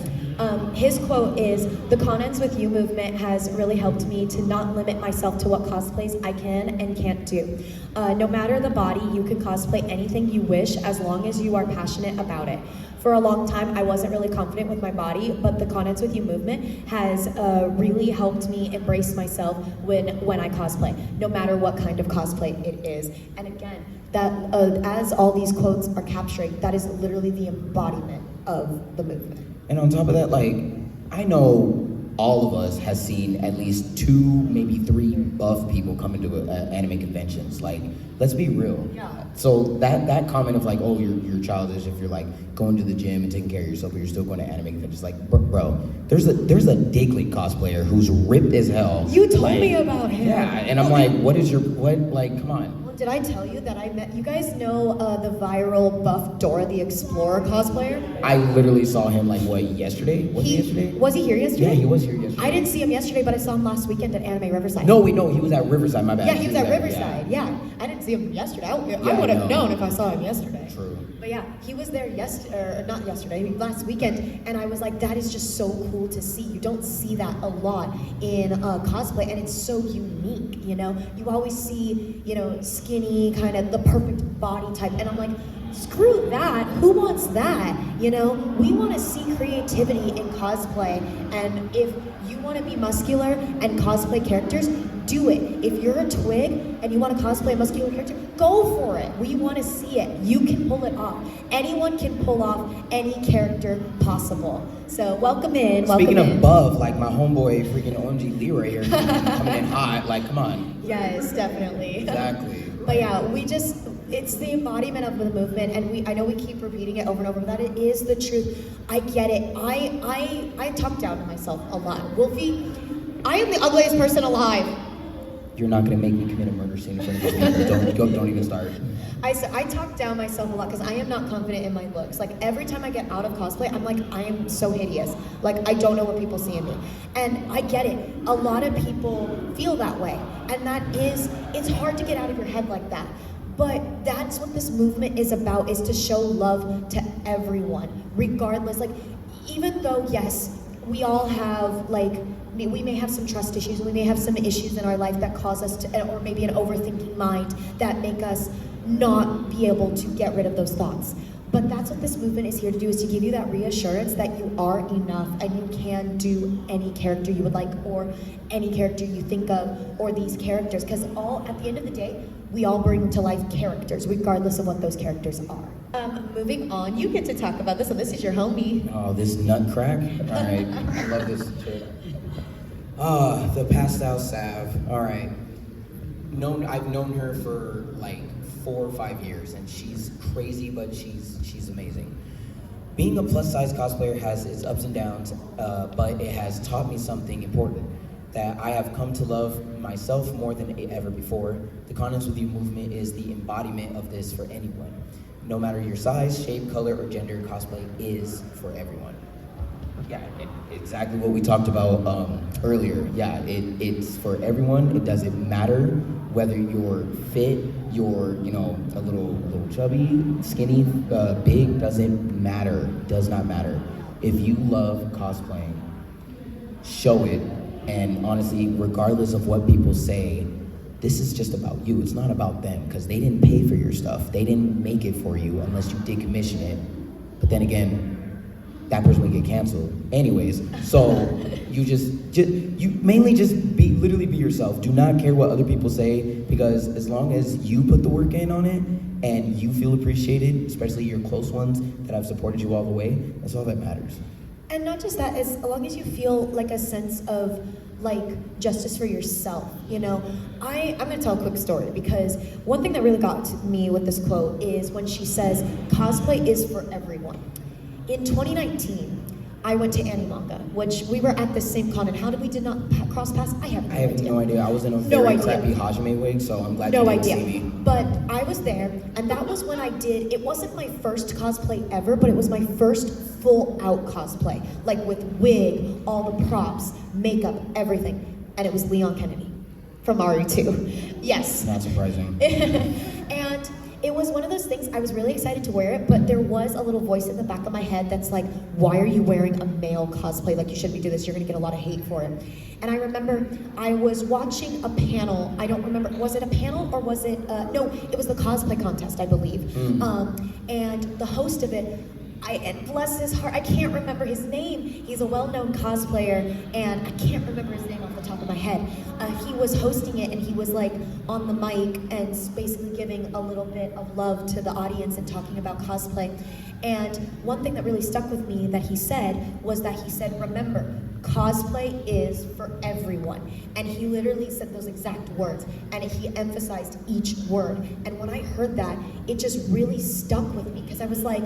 Speaker 2: His quote is, "The Con Ends With You movement has really helped me to not limit myself to what cosplays I can and can't do. No matter the body, you can cosplay anything you wish as long as you are passionate about it. For a long time, I wasn't really confident with my body, but the Con Ends With You movement has really helped me embrace myself when I cosplay, no matter what kind of cosplay it is." And again, that as all these quotes are capturing, that is literally the embodiment of the movement.
Speaker 3: And on top of that, like, I know all of us has seen at least 2, maybe 3 buff people come into anime conventions. Like, let's be real.
Speaker 2: Yeah.
Speaker 3: So that comment of like, oh, you're childish if you're like going to the gym and taking care of yourself, but you're still going to anime conventions. Like, bro, there's a Diglett cosplayer who's ripped as hell.
Speaker 2: You told me about him.
Speaker 3: Yeah, and I'm like, come on.
Speaker 2: Well, did I tell you that I met, you guys know the viral buff Dora the Explorer cosplayer?
Speaker 3: I literally saw him like, yesterday? Was he yesterday?
Speaker 2: Was he here yesterday?
Speaker 3: Yeah, he was here yesterday.
Speaker 2: I didn't see him yesterday, but I saw him last weekend at Anime Riverside.
Speaker 3: No, he was at Riverside, my bad.
Speaker 2: Yeah, he was at Riverside, yeah. I didn't see him yesterday. I would have known if I saw him yesterday.
Speaker 3: True.
Speaker 2: But yeah, he was there not yesterday, last weekend, and I was like, that is just so cool to see. You don't see that a lot in cosplay, and it's so unique, You always see, skinny, kind of the perfect body type, and I'm like, screw that. Who wants that? We want to see creativity in cosplay, and if you want to be muscular and cosplay characters, do it. If you're a twig and you want to cosplay a muscular character, go for it. We want to see it. You can pull it off. Anyone can pull off any character possible. So welcome in.
Speaker 3: Speaking of buff, like my homeboy freaking OMG Leroy here coming in hot. Like, come on.
Speaker 2: Yes, definitely.
Speaker 3: Exactly.
Speaker 2: But yeah, we just it's the embodiment of the movement, and I know we keep repeating it over and over, but that it is the truth. I get it. I talk down to myself a lot. Wolfie, I am the ugliest person alive.
Speaker 3: You're not gonna make me commit a murder scene in front of these people. Don't even start.
Speaker 2: I talk down myself a lot because I am not confident in my looks. Like every time I get out of cosplay, I'm like, I am so hideous. Like I don't know what people see in me. And I get it. A lot of people feel that way. And it's hard to get out of your head like that. But that's what this movement is about, is to show love to everyone, regardless. Like, even though, yes, we all have, like, we may have some trust issues, we may have some issues in our life that cause us to, or maybe an overthinking mind that make us not be able to get rid of those thoughts. But that's what this movement is here to do, is to give you that reassurance that you are enough and you can do any character you would like, or any character you think of, or these characters. Because at the end of the day, we all bring to life characters, regardless of what those characters are. Moving on, you get to talk about this, and this is your homie.
Speaker 3: Oh, this nut crack? All right, I love this chick. The pastel salve. All right. I've known her for like 4 or 5 years, and she's crazy, but she's amazing. Being a plus-size cosplayer has its ups and downs, but it has taught me something important that I have come to love myself more than ever before. The Continence With You movement is the embodiment of this for anyone. No matter your size, shape, color, or gender, cosplay is for everyone. Yeah, exactly what we talked about earlier. Yeah, it's for everyone. It doesn't matter whether you're fit, you're a little chubby, skinny, big. Doesn't matter. Does not matter. If you love cosplaying, show it. And honestly, regardless of what people say, this is just about you. It's not about them, because they didn't pay for your stuff. They didn't make it for you unless you did commission it. But then again, that person would get canceled anyways. So you mainly just literally be yourself. Do not care what other people say, because as long as you put the work in on it and you feel appreciated, especially your close ones that have supported you all the way, that's all that matters.
Speaker 2: And not just that, as long as you feel like a sense of like justice for yourself, I'm gonna tell a quick story, because one thing that really got to me with this quote is when she says, cosplay is for everyone. In 2019, I went to Animanga, which we were at the same con, and how did we not cross paths? I have
Speaker 3: no idea. I was in a very crappy Hajime wig, so I'm glad you didn't see me.
Speaker 2: But I was there, and that was when it wasn't my first cosplay ever, but it was my first full out cosplay, like with wig, all the props, makeup, everything. And it was Leon Kennedy from Mario 2. Yes.
Speaker 3: Not surprising.
Speaker 2: And it was one of those things, I was really excited to wear it, but there was a little voice in the back of my head that's like, why are you wearing a male cosplay? Like, you shouldn't be doing this, you're gonna get a lot of hate for it. And I remember I was watching a panel, I don't remember, was it a panel or was it, no, it was the cosplay contest, I believe. And the host of it, and bless his heart, I can't remember his name. He's a well-known cosplayer, and I can't remember his name off the top of my head. He was hosting it, and he was like on the mic and basically giving a little bit of love to the audience and talking about cosplay. And one thing that really stuck with me that he said was that he said, remember, cosplay is for everyone. And he literally said those exact words, and he emphasized each word. And when I heard that, it just really stuck with me, because I was like,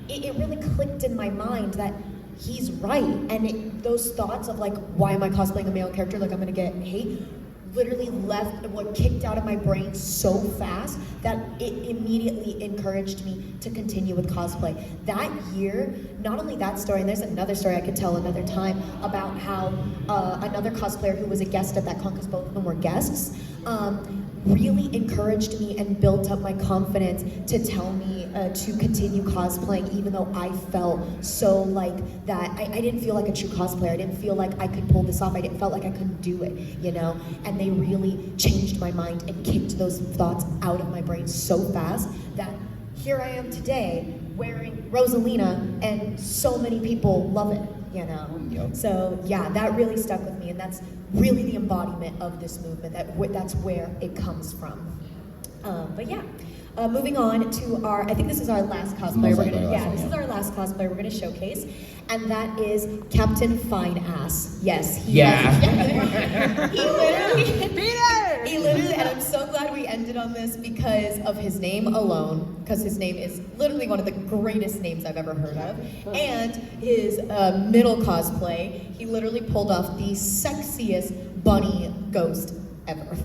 Speaker 2: it really clicked in my mind that he's right. And those thoughts of like, why am I cosplaying a male character? Like, I'm gonna get hate, literally kicked out of my brain so fast that it immediately encouraged me to continue with cosplay. That year, not only that story, and there's another story I could tell another time about how another cosplayer who was a guest at that con, because both of them were guests, really encouraged me and built up my confidence to tell me to continue cosplaying, even though I felt so like that. I didn't feel like a true cosplayer. I didn't feel like I could pull this off. I didn't feel like I couldn't do it, And they really changed my mind and kicked those thoughts out of my brain so fast that here I am today wearing Rosalina, and so many people love it.
Speaker 3: Yep.
Speaker 2: So yeah, that really stuck with me, and that's really the embodiment of this movement. That's where it comes from. But yeah, moving on to I think this is our last cosplay. This is our last cosplay we're gonna showcase, and that is Captain Fine Ass. Yes, he literally literally, and I'm so glad we ended on this because of his name alone, because his name is literally one of the greatest names I've ever heard of, and his middle cosplay, he literally pulled off the sexiest bunny ghost ever.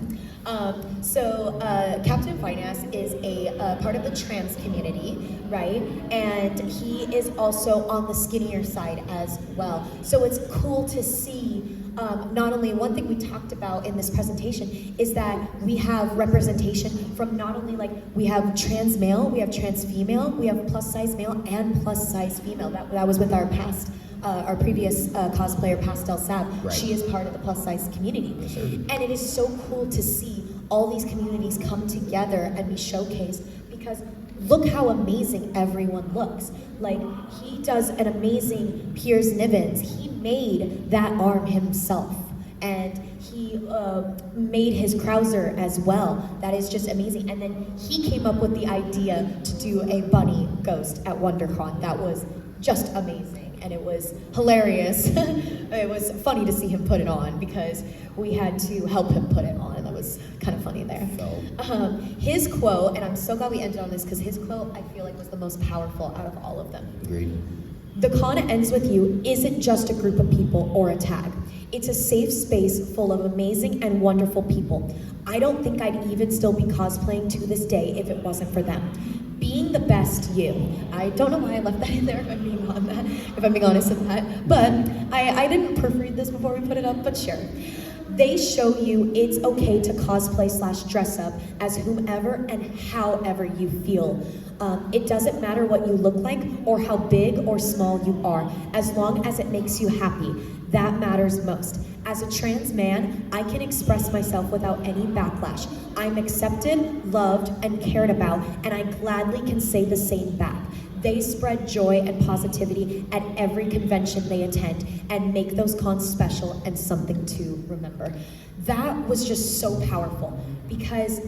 Speaker 2: Captain Finance is a part of the trans community, right? And he is also on the skinnier side as well. So it's cool to see not only, one thing we talked about in this presentation is that we have representation from not only like, we have trans male, we have trans female, we have plus size male and plus size female. That was with our previous cosplayer, Pastel Sab.
Speaker 3: Right.
Speaker 2: She is part of the plus size community.
Speaker 3: Yes, sir.
Speaker 2: And it is so cool to see all these communities come together and be showcased, because look how amazing everyone looks. Like, he does an amazing Piers Nivens. He made that arm himself, and he made his Krauser as well. That is just amazing. And then he came up with the idea to do a bunny ghost at WonderCon. That was just amazing, and it was hilarious. It was funny to see him put it on, because we had to help him put it on, and that was kind of funny there. His quote, and I'm so glad we ended on this, because his quote I feel like was the most powerful out of all of them.
Speaker 3: Agreed.
Speaker 2: The con ends with you isn't just a group of people or a tag. It's a safe space full of amazing and wonderful people. I don't think I'd even still be cosplaying to this day if it wasn't for them. Being the best you. I don't know why I left that in there, if I'm being honest with that. But I didn't proofread this before we put it up, but sure. They show you it's okay to cosplay/dress up as whomever and however you feel. It doesn't matter what you look like or how big or small you are, as long as it makes you happy. That matters most. As a trans man, I can express myself without any backlash. I'm accepted, loved, and cared about, and I gladly can say the same back. They spread joy and positivity at every convention they attend and make those cons special and something to remember. That was just so powerful, because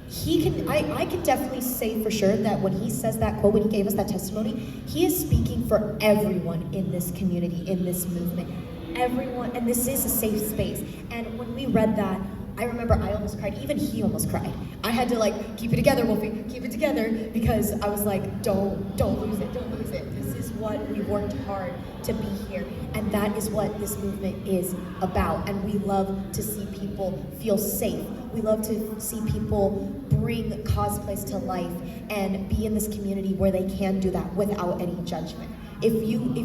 Speaker 2: I can definitely say for sure that when he says that quote, when he gave us that testimony, he is speaking for everyone in this community, in this movement. Everyone, and this is a safe space. And when we read that, I remember I almost cried, even he almost cried. I had to like, keep it together, Wolfie, keep it together, because I was like, don't lose it, don't lose it. This is what we worked hard to be here. And that is what this movement is about. And we love to see people feel safe. We love to see people bring cosplays to life and be in this community where they can do that without any judgment. If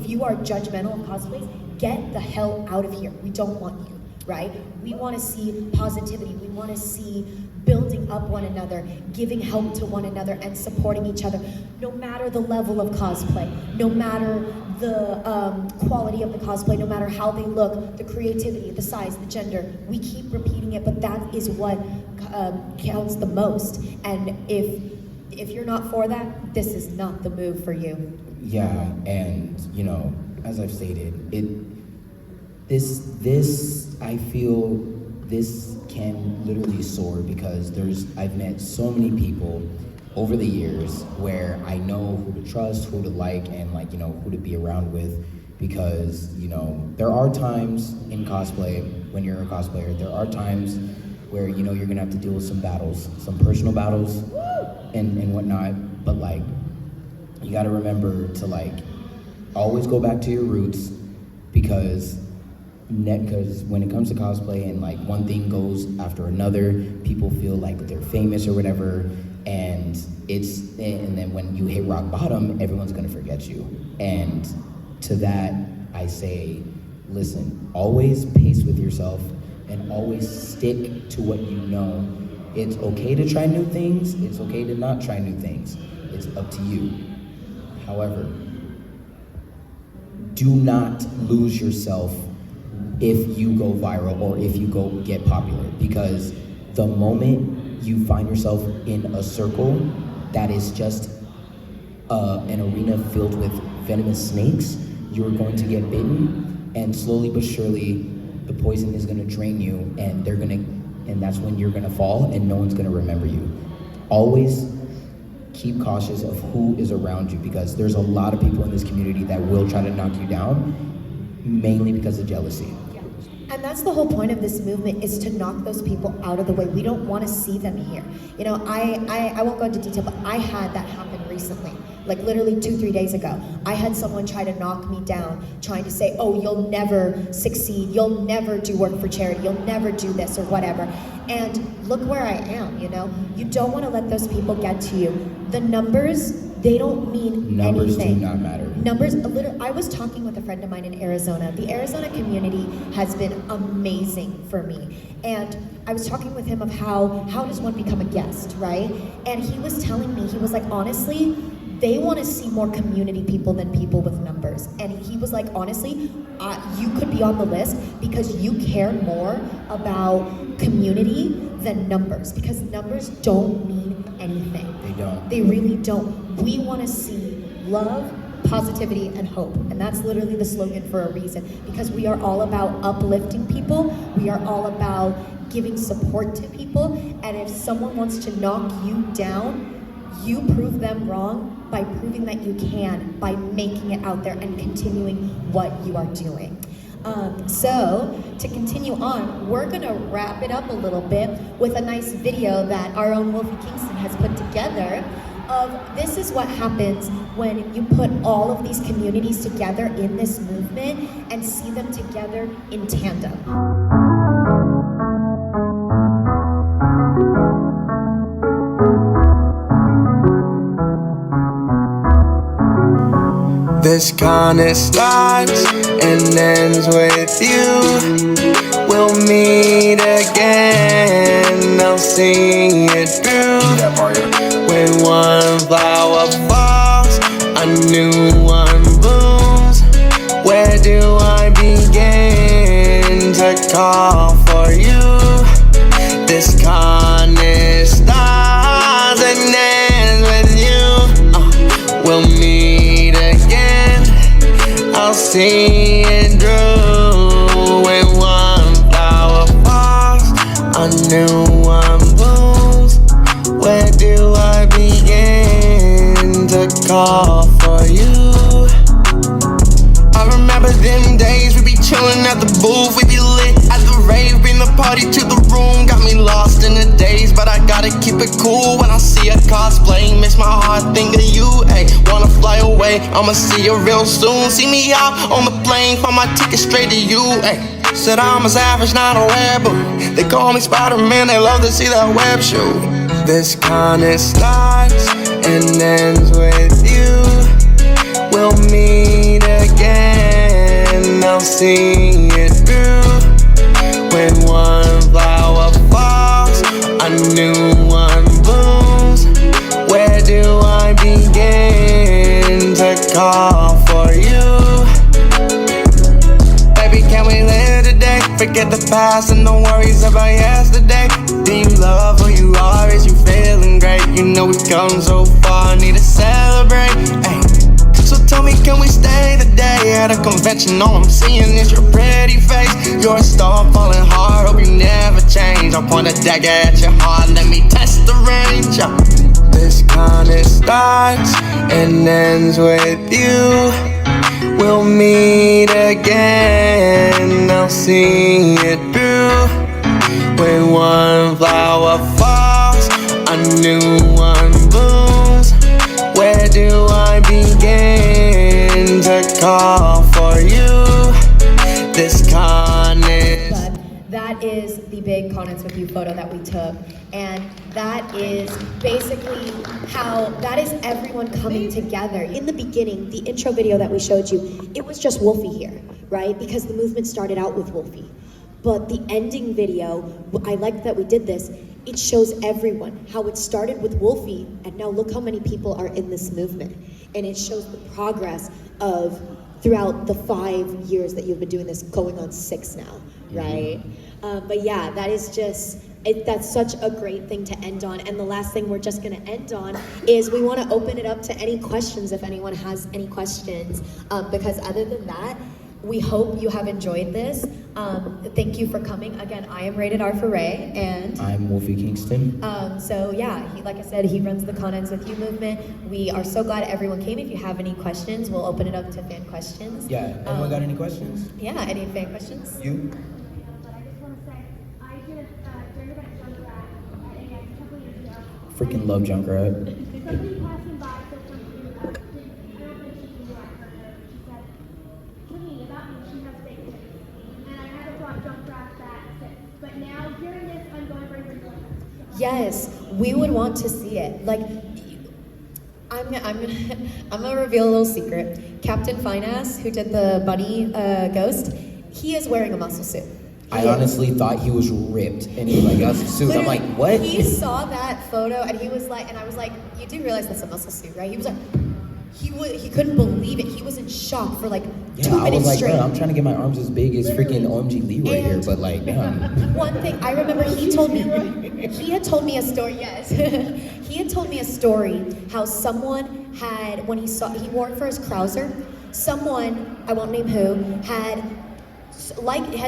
Speaker 2: you are judgmental of cosplays, get the hell out of here. We don't want you, right? We want to see positivity. We want to see building up one another, giving help to one another, and supporting each other, no matter the level of cosplay, no matter the quality of the cosplay, no matter how they look, the creativity, the size, the gender. We keep repeating it, but that is what counts the most. And if you're not for that, this is not the move for you.
Speaker 3: Yeah, and you know, as I've stated, this I feel this can literally soar, because I've met so many people over the years where I know who to trust, who to like, and like, you know, who to be around with, because, you know, there are times in cosplay, when you're a cosplayer, there are times where, you know, you're gonna have to deal with some battles, some personal battles and whatnot, but like, you gotta remember to like, always go back to your roots, because when it comes to cosplay and like one thing goes after another, people feel like they're famous or whatever, and then when you hit rock bottom, everyone's gonna forget you. And to that, I say, listen, always pace with yourself and always stick to what you know. It's okay to try new things, it's okay to not try new things. It's up to you. However, do not lose yourself if you go viral or if you go get popular, because the moment you find yourself in a circle that is just an arena filled with venomous snakes, you're going to get bitten, and slowly but surely the poison is going to drain you, and that's when you're going to fall and no one's going to remember you. Always keep cautious of who is around you, because there's a lot of people in this community that will try to knock you down, mainly because of jealousy.
Speaker 2: And that's the whole point of this movement, is to knock those people out of the way. We don't want to see them here. You know, I won't go into detail, but I had that happen recently. Like literally 2-3 days ago, I had someone try to knock me down, trying to say, oh, you'll never succeed, you'll never do work for charity, you'll never do this or whatever. And look where I am, you know? You don't want to let those people get to you. The numbers, they don't mean
Speaker 3: Numbers
Speaker 2: anything.
Speaker 3: do not matter.
Speaker 2: Numbers, I was talking with a friend of mine in Arizona. The Arizona community has been amazing for me. And I was talking with him of how does one become a guest, right? And he was telling me, he was like, honestly, they want to see more community people than people with numbers. And he was like, honestly, you could be on the list because you care more about community than numbers, because numbers don't mean anything.
Speaker 3: They don't.
Speaker 2: They really don't. We want to see love, positivity, and hope. And that's literally the slogan for a reason, because we are all about uplifting people. We are all about giving support to people. And if someone wants to knock you down, you prove them wrong by proving that you can, by making it out there and continuing what you are doing. So to continue on, we're gonna wrap it up a little bit with a nice video that our own Wolfie Kingston has put together of this is what happens when you put all of these communities together in this movement and see them together in tandem.
Speaker 5: This kinda starts and ends with you. We'll meet again, I'll see it through. When one flower falls, a new one blooms. Where do I begin to call for you? This kinda starts and ends with you. We'll meet again, I'll see it through. When one flower falls, a new one blooms. Where do I begin to call for you? I remember them days, we be chillin' at the booth, we be lit at the rave, bring the party to the room. Got me lost in the days, but I gotta keep it cool when I see a cosplay. Miss my heart, think of you, ayy. Wanna fly away, I'ma see you real soon. See me out on the plane, find my ticket straight to you, ayy. Said I'm a savage, not a rebel. They call me Spider-Man, they love to see that web shoot. This kinda starts and ends with you. We'll meet again, I'll see it through. When one flower falls, a new one blooms. Where do I begin to call for you? Baby, can we live today? Forget the past and the worries about yesterday. Do you love who you are? Is you feeling great? You know we've come so far, need to celebrate. Ay. So tell me, can we stay the day at a convention? All I'm seeing is your pretty face. You're a star falling hard, hope you never change. I'll point a dagger at your heart, let me test the range. This kinda starts and ends with you. We'll meet again, I'll see it through. When one flower falls, a new one blooms. Where do I begin to call for you? This kindness.
Speaker 2: But that is the big Connects With You photo that we took. And that is basically that is everyone coming together. In the beginning, the intro video that we showed you, it was just Wolfie here, right? Because the movement started out with Wolfie. But the ending video, I like that we did this, it shows everyone, how it started with Wolfie, and now look how many people are in this movement. And it shows the progress of throughout the 5 years that you've been doing this, going on 6 now, right? But yeah, that is just, that's such a great thing to end on. And the last thing we're just gonna end on is we wanna open it up to any questions if anyone has any questions. Because other than that, we hope you have enjoyed this. Thank you for coming. Again, I am Rated R for Ray, and
Speaker 3: I'm Wolfie Kingston.
Speaker 2: so yeah, like I said, he runs the Connects With You movement. We are so glad everyone came. If you have any questions, we'll open it up to fan questions.
Speaker 3: Yeah, anyone got any questions?
Speaker 2: Yeah, any fan questions?
Speaker 3: You? freaking love Junkrat.
Speaker 6: Somebody passing by said something about, I don't think she knew I heard her, but she said, Twiggy, about me, she has big tits. And I haven't thought Junkrat that since. But now, hearing this, I'm going to bring her joy.
Speaker 2: Yes, we would want to see it. Like, I'm gonna reveal a little secret. Captain Fineass, who did the bunny ghost, he is wearing a muscle suit.
Speaker 3: I honestly thought he was ripped, and he was like, that's a suit. I'm like, what?
Speaker 2: He saw that photo, and he was like, and I was like, you do realize that's a muscle suit, right? He was like, he couldn't believe it. He was in shock for like 2
Speaker 3: I was
Speaker 2: minutes
Speaker 3: like,
Speaker 2: straight.
Speaker 3: bro, I'm trying to get my arms as big as
Speaker 2: Literally.
Speaker 3: freaking OMG Lee right here, but like, damn.
Speaker 2: One thing I remember, he had told me a story. Yes, he had told me a story how someone had, when he wore it for his Krauser. Someone, I won't name who, had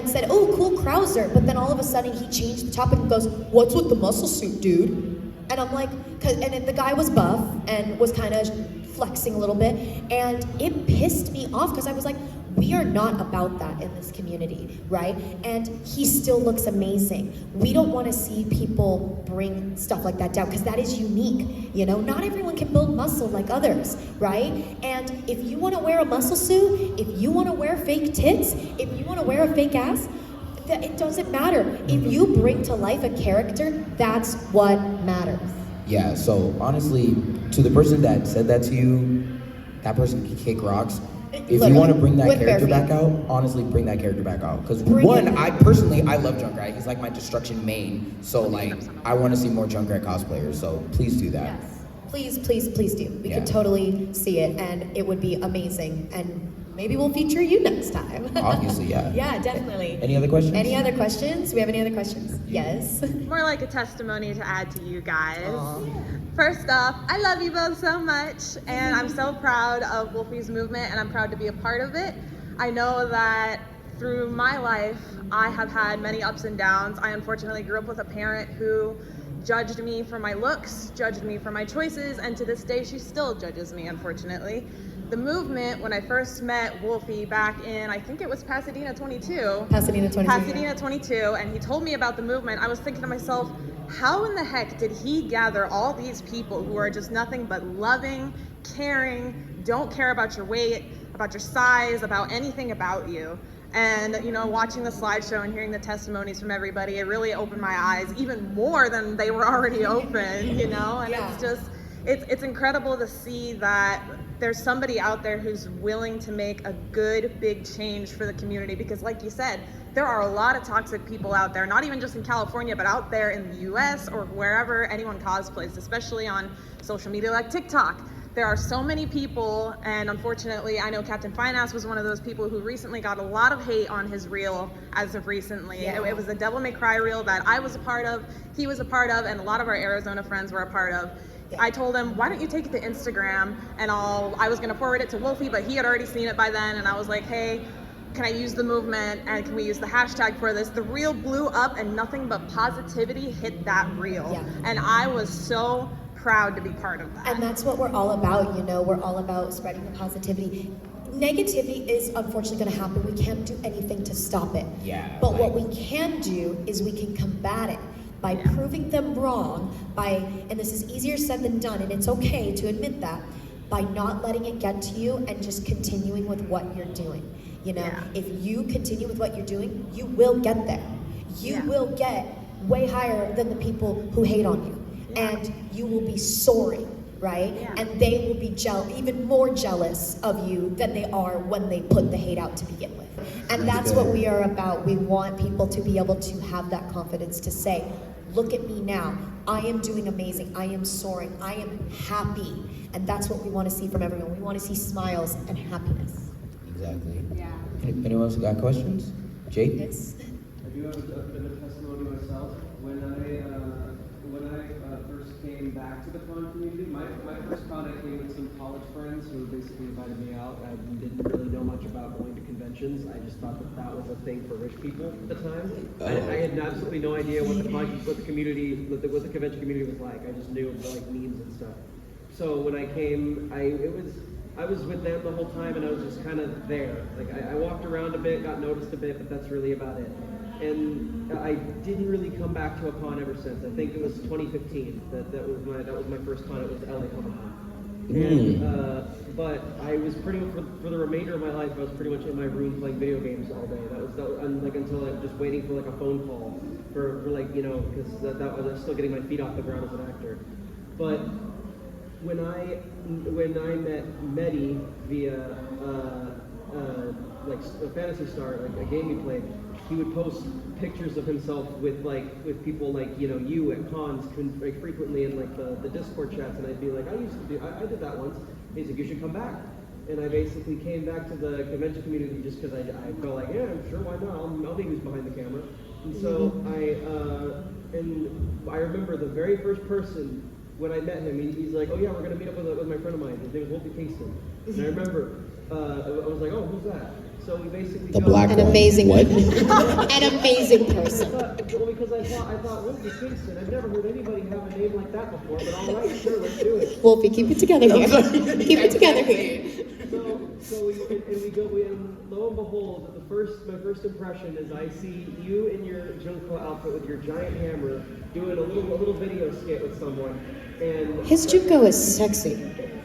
Speaker 2: said, "Oh, cool Krauser," but then all of a sudden he changed the topic and goes, "What's with the muscle suit, dude?" And I'm like, and the guy was buff and was kind of flexing a little bit, and it pissed me off because I was like, we are not about that in this community, right? And he still looks amazing. We don't want to see people bring stuff like that down because that is unique, you know? Not everyone can build muscle like others, right? And if you want to wear a muscle suit, if you want to wear fake tits, if you want to wear a fake ass, it doesn't matter. If you bring to life a character, that's what matters.
Speaker 3: Yeah, so honestly, to the person that said that to you, that person can kick rocks. If you want to bring that character back out, honestly, bring that character back out. Because one, I love Junkrat. He's like my destruction main. So like, I want to see more Junkrat cosplayers. So please do that.
Speaker 2: Yes. Please do. We can totally see it, and it would be amazing. And maybe we'll feature you next time.
Speaker 3: Obviously, yeah.
Speaker 2: Yeah, definitely.
Speaker 3: Any other questions?
Speaker 2: Any other questions? Do we have any other questions? Yes.
Speaker 4: More like a testimony to add to you guys.
Speaker 2: Aww.
Speaker 4: First off, I love you both so much, and I'm so proud of Wolfie's movement, and I'm proud to be a part of it. I know that through my life, I have had many ups and downs. I unfortunately grew up with a parent who judged me for my looks, judged me for my choices, and to this day, she still judges me, unfortunately. The movement, when I first met Wolfie back in, I think it was Pasadena 22.
Speaker 2: Pasadena 22.
Speaker 4: Pasadena 22, and he told me about the movement. I was thinking to myself, how in the heck did he gather all these people who are just nothing but loving, caring, don't care about your weight, about your size, about anything about you? And, you know, watching the slideshow and hearing the testimonies from everybody, it really opened my eyes even more than they were already open, you know? And it's just, it's incredible to see that there's somebody out there who's willing to make a good, big change for the community. Because like you said, there are a lot of toxic people out there, not even just in California, but out there in the US or wherever anyone cosplays, especially on social media like TikTok. There are so many people, and unfortunately, I know Captain Fineass was one of those people who recently got a lot of hate on his reel as of recently.
Speaker 2: Yeah.
Speaker 4: It was a Devil May Cry reel that I was a part of, he was a part of, and a lot of our Arizona friends were a part of. I told him, why don't you take it to Instagram, and I was gonna forward it to Wolfie, but he had already seen it by then, and I was like, hey, can I use the movement, and can we use the hashtag for this? The reel blew up, and nothing but positivity hit that reel.
Speaker 2: Yeah.
Speaker 4: And I was so proud to be part of that.
Speaker 2: And that's what we're all about, you know, we're all about spreading the positivity. Negativity is unfortunately going to happen. We can't do anything to stop it.
Speaker 3: Yeah.
Speaker 2: But what we can do is we can combat it by proving them wrong, and this is easier said than done, and it's okay to admit that, by not letting it get to you and just continuing with what you're doing. You know, if you continue with what you're doing, you will get there. You will get way higher than the people who hate on you. And you will be soaring, right? And they will be even more jealous of you than they are when they put the hate out to begin with. And that's what we are about. We want people to be able to have that confidence to say, look at me now. I am doing amazing. I am soaring. I am happy. And that's what we want to see from everyone. We want to see smiles and happiness.
Speaker 3: Exactly. Yeah. Anyone else got questions? Jake?
Speaker 2: Yes.
Speaker 7: I do have a bit of testimony myself. When I first came back to the con community, my first con I came with some college friends who basically invited me out. I didn't really know much about going to conventions. I just thought that was a thing for rich people at the time. I had absolutely no idea what the convention community was like. I just knew like memes and stuff. So when I came, I was with them the whole time, and I was just kind of there. Like I walked around a bit, got noticed a bit, but that's really about it. and I didn't really come back to a con ever since. I think it was 2015 that was my first con. It was LA Comic Con. And, but I was pretty for the remainder of my life. I was pretty much in my room playing video games all day. That was like until I was just waiting for like a phone call for like because that was still getting my feet off the ground as an actor. But when I met Mehdi via like a Fantasy Star, like a game he played, he would post pictures of himself with people like you at cons like frequently in like the Discord chats, and I'd be like, I did that once. He's like, you should come back. And I basically came back to the convention community just because I felt like, yeah, sure, why not? I'll be who's behind the camera. And so I remember the very first person when I met him, he's like, oh yeah, we're gonna meet up with my friend of mine. His name is WOLFYKINGSTON. And I remember I was like, oh, who's that? So we basically
Speaker 2: an amazing an amazing person.
Speaker 7: Because I thought WOLFYKINGSTON. I've never heard anybody have a name like that before. But all right, sure, let's do it.
Speaker 2: Wolfie, keep it together here. Keep it together here.
Speaker 7: So we go, and lo and behold, my first impression is I see you in your Junko outfit with your giant hammer doing a little video skit with someone, and
Speaker 2: His Junko is sexy.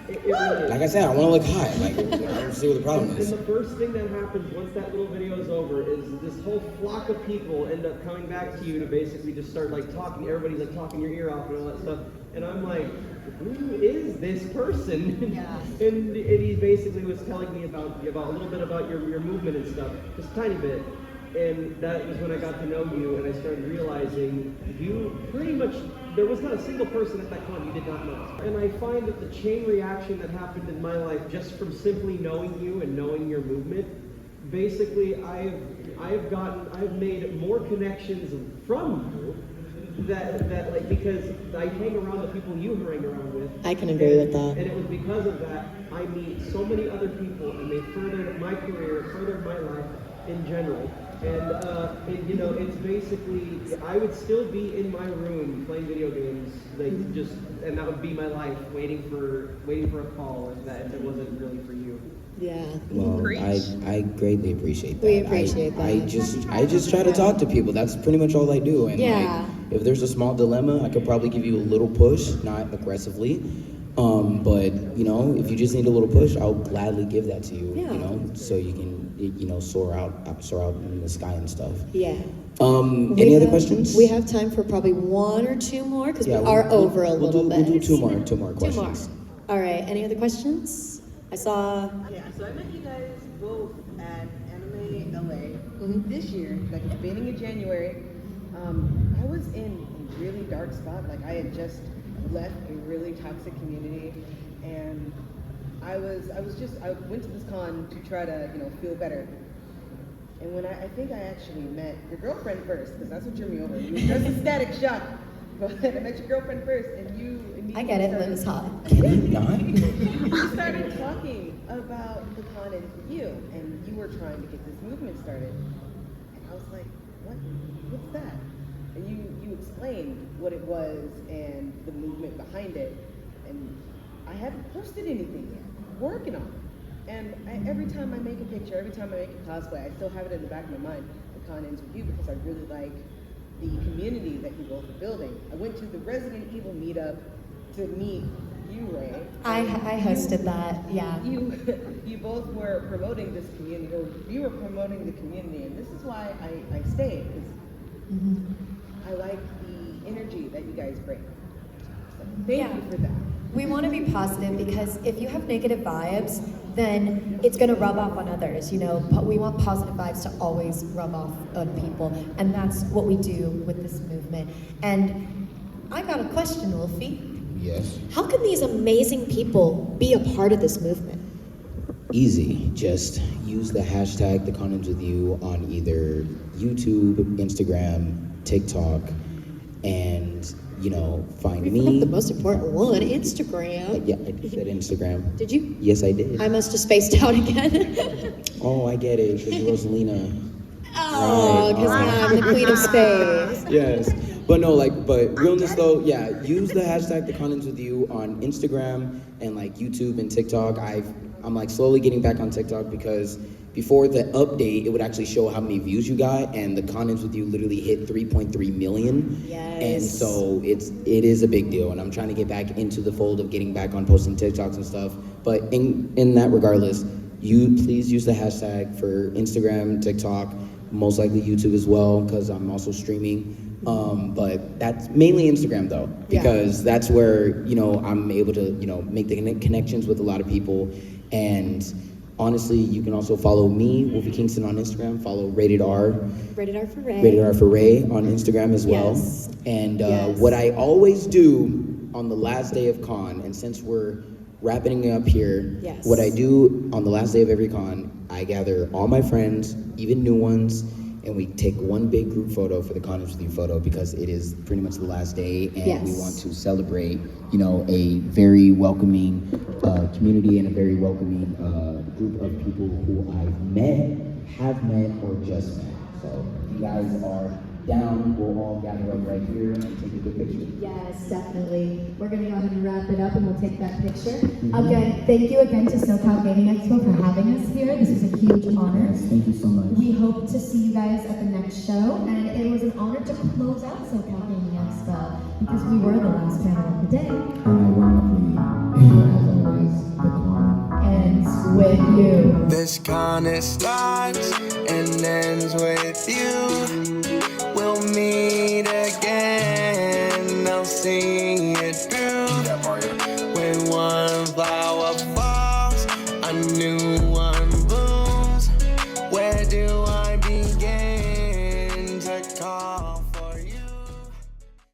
Speaker 7: It really is.
Speaker 3: Like I said, I want to look hot. Like, I don't see what the problem
Speaker 7: And
Speaker 3: is.
Speaker 7: the first thing that happens once that little video is over is this whole flock of people end up coming back to you to basically just start like talking. Everybody's like talking your ear off and all that stuff. And I'm like, who is this person?
Speaker 2: Yeah.
Speaker 7: and he basically was telling me about a little bit about your movement and stuff, just a tiny bit. And that was when I got to know you, and I started realizing you pretty much, there was not a single person at that con you did not know. And I find that the chain reaction that happened in my life just from simply knowing you and knowing your movement, basically I've made more connections from you that like, because I hang around the people you hang around with.
Speaker 2: I can agree with that.
Speaker 7: And it was because of that I meet so many other people, and they furthered my career, furthered my life in general. And it's basically, I would still be in my room playing video games, like and that would be my life, waiting for a call if it wasn't really for you.
Speaker 2: Yeah.
Speaker 3: Well, I greatly appreciate that.
Speaker 2: We appreciate that.
Speaker 3: I just try to talk to people. That's pretty much all I do. And
Speaker 2: Yeah.
Speaker 3: like, if there's a small dilemma, I could probably give you a little push, not aggressively. But if you just need a little push, I'll gladly give that to you.
Speaker 2: Yeah.
Speaker 3: So you can soar out in the sky and stuff.
Speaker 2: Yeah.
Speaker 3: Any other questions?
Speaker 2: We have time for probably one or two more because we are over a little bit.
Speaker 3: We'll do two more questions.
Speaker 2: All right. Any other questions? I saw.
Speaker 8: Yeah, so I met you guys both at Anime LA
Speaker 2: Mhm.
Speaker 8: this year, like at the beginning of January. I was in a really dark spot. Like I had just left a really toxic community, and I went to this con to try to feel better. And when I think I actually met your girlfriend first, because that's what drew me over. You were just a static shock. But I met your girlfriend first, and you immediately
Speaker 2: I get it. Lynn's hot.
Speaker 3: Can you not?
Speaker 8: you started talking about the con and you, and you were trying to get this movement started. And I was like, what's that? And you explained what it was and the movement behind it. And I haven't posted anything yet. I'm working on it. And every time I make a picture, every time I make a cosplay, I still have it in the back of my mind, the con ends with you, because I really like the community that you both are building. I went to the Resident Evil meetup to meet you, Ray.
Speaker 2: I hosted that. Yeah.
Speaker 8: You both were promoting this community, or you were promoting the community, and this is why I stayed, because I like the energy that you guys bring. So thank you for that.
Speaker 2: We want to be positive because if you have negative vibes, then it's going to rub off on others. We want positive vibes to always rub off on people, and that's what we do with this movement. And I got a question, Wolfie.
Speaker 3: Yes.
Speaker 2: How can these amazing people be a part of this movement?
Speaker 3: Easy. Just use the hashtag #TheConInsWithYou on either YouTube, Instagram, TikTok, and find
Speaker 2: We
Speaker 3: me.
Speaker 2: forgot the most important one, Instagram.
Speaker 3: Yeah, I said Instagram.
Speaker 2: Did you?
Speaker 3: Yes, I did.
Speaker 2: I must have spaced out again.
Speaker 3: Oh, I get it. Because Rosalina.
Speaker 2: Oh, because I'm the queen of space.
Speaker 3: Yes. But no, but realness though, yeah, use the hashtag #TheConInsWithYou on Instagram and YouTube and TikTok. I'm slowly getting back on TikTok because before the update, it would actually show how many views you got, and the Condoms With You literally hit 3.3 million.
Speaker 2: Yes.
Speaker 3: And so it is a big deal, and I'm trying to get back into the fold of getting back on posting TikToks and stuff. But in that regardless, you please use the hashtag for Instagram, TikTok, most likely YouTube as well, because I'm also streaming. But that's mainly Instagram though, because that's where, you know, I'm able to, you know, make the connections with a lot of people. And honestly, you can also follow me, Wolfie Kingston, on Instagram. Follow Rated R.
Speaker 2: Rated R for Ray.
Speaker 3: Rated R for Ray on Instagram as well.
Speaker 2: Yes.
Speaker 3: And
Speaker 2: Yes.
Speaker 3: what I always do on the last day of con, and since we're wrapping up here,
Speaker 2: Yes.
Speaker 3: what I do on the last day of every con, I gather all my friends, even new ones, and we take one big group photo for the Condoms With You photo, because it is pretty much the last day, and
Speaker 2: Yes.
Speaker 3: we want to celebrate, you know, a very welcoming community and a very welcoming group of people who I've met, have met, or just met. So if you guys are down, we'll all gather up right here and take a good picture.
Speaker 2: Yes, definitely. We're going to go ahead and wrap it up, and we'll take that picture. Again, thank you again to SoCal Gaming Expo for having us here. This was a huge honor.
Speaker 3: Yes, thank you so much.
Speaker 2: We hope to see you guys at the next show, and it was an honor to close out SoCal Gaming Expo, because we were the last panel of the day.
Speaker 3: And ironically, as always, the con
Speaker 2: Ends with you.
Speaker 5: This con it starts and ends with you. We'll meet again, I'll see it through. When one flower falls, a new